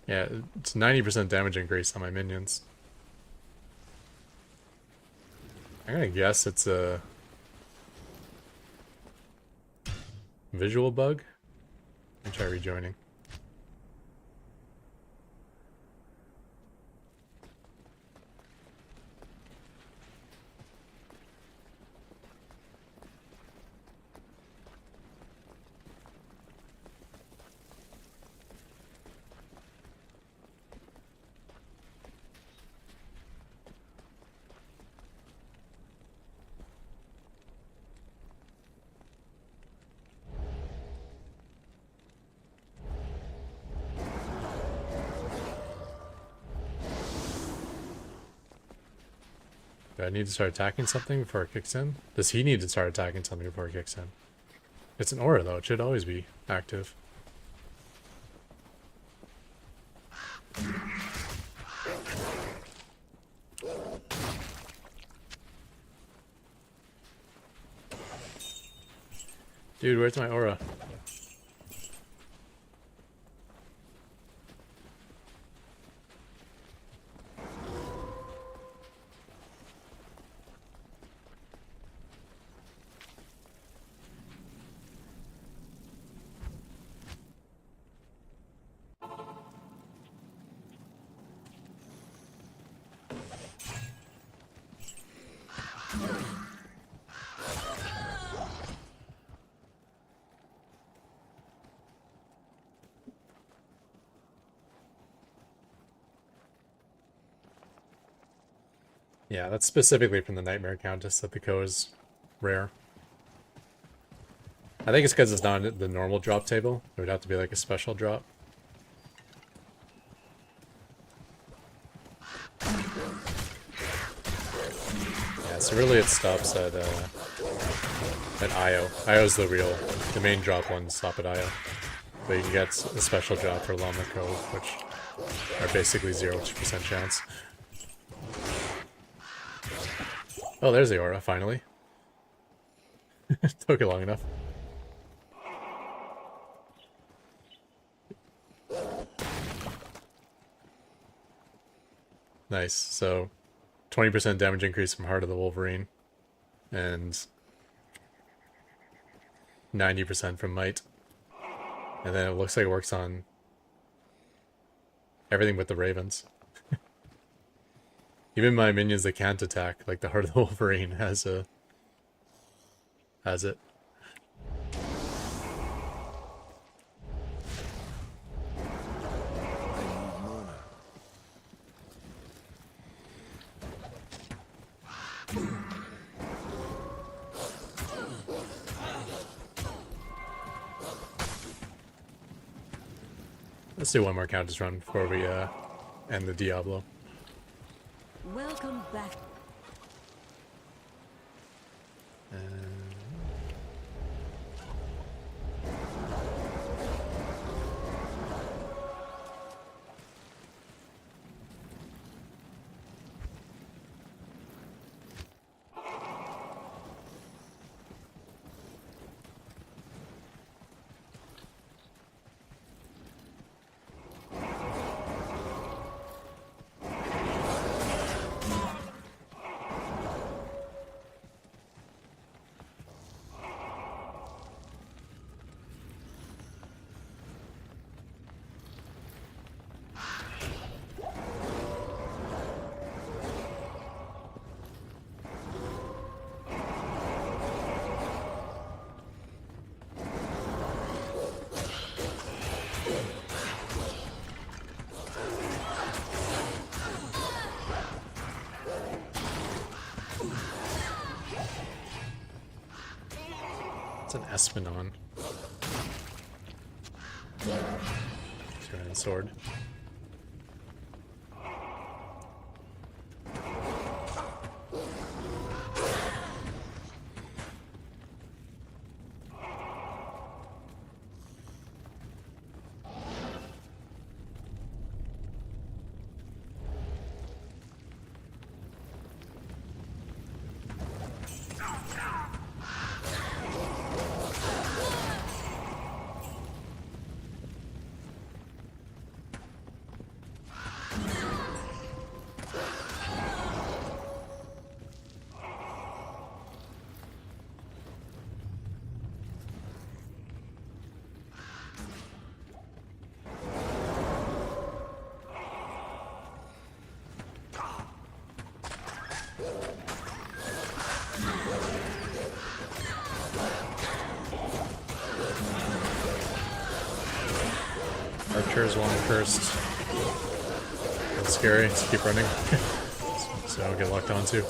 Yeah, it's 90% damage increase on my minions. I'm gonna guess it's a visual bug. Let me try rejoining. Do I need to start attacking something before it kicks in? Does he need to start attacking something before it kicks in? It's an aura though, it should always be active. Dude, where's my aura? Yeah, that's specifically from the Nightmare Countess that the Ko is rare. I think it's because it's not the normal drop table. It would have to be like a special drop. Yeah, so really it stops at Io. Io's the main drop ones stop at Io. But you can get a special drop for Llama Cove, which are basically 0% chance. Oh, there's the aura, finally. Took it long enough. Nice, so 20% damage increase from Heart of the Wolverine. and 90% from might. And then it looks like it works on everything but the ravens. Even my minions that can't attack, like the Heart of the Wolverine, has it. Let's do one more Countess run before we end the Diablo. Welcome back. It's an Espenon. Tyranid sword. Archer's one first. That's scary. Just keep running. So I don't get locked onto.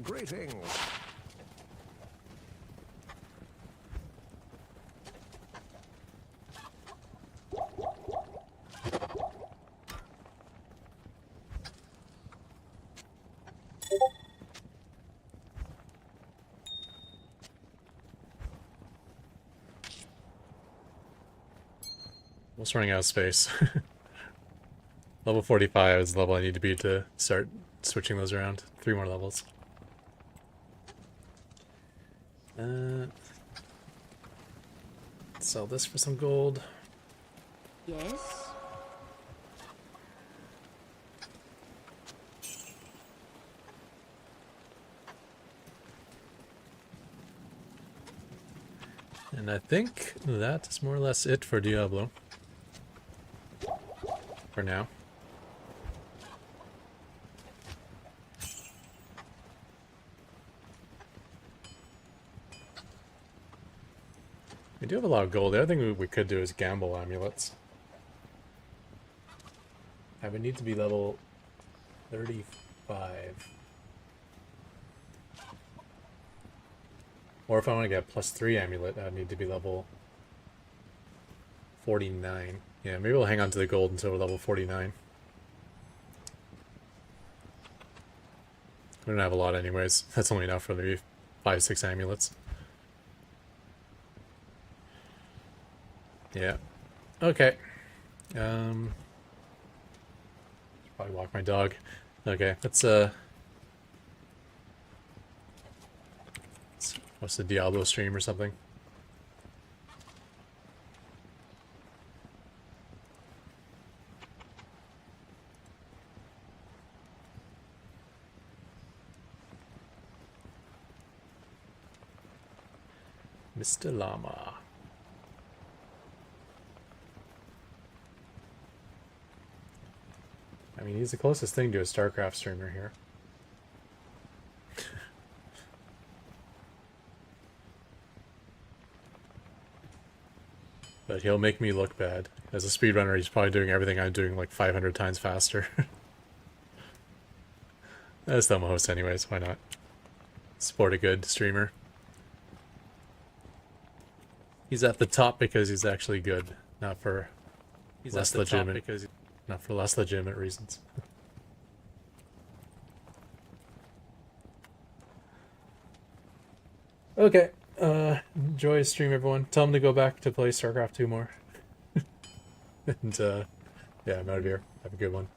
Greetings. Almost running out of space. Level 45 is the level I need to be to start switching those around. 3 more levels. Sell this for some gold. Yes. And I think that is more or less it for Diablo. For now. We do have a lot of gold. The other thing we could do is gamble amulets. I would need to be level 35. Or if I want to get +3 amulet, I'd need to be level 49. Yeah, maybe we'll hang on to the gold until we're level 49. We don't have a lot anyways. That's only enough for maybe 5-6 amulets. Yeah. Okay. Probably walk my dog. Okay, let's watch the Diablo stream or something. Mr. Llama. I mean, he's the closest thing to a StarCraft streamer here. But he'll make me look bad. As a speedrunner, he's probably doing everything I'm doing like 500 times faster. That's the most anyways, why not? Support a good streamer. He's at the top because he's actually good, not for less legitimate reasons. Okay, enjoy his stream, everyone. Tell him to go back to play StarCraft 2 more. And, yeah, I'm out of here. Have a good one.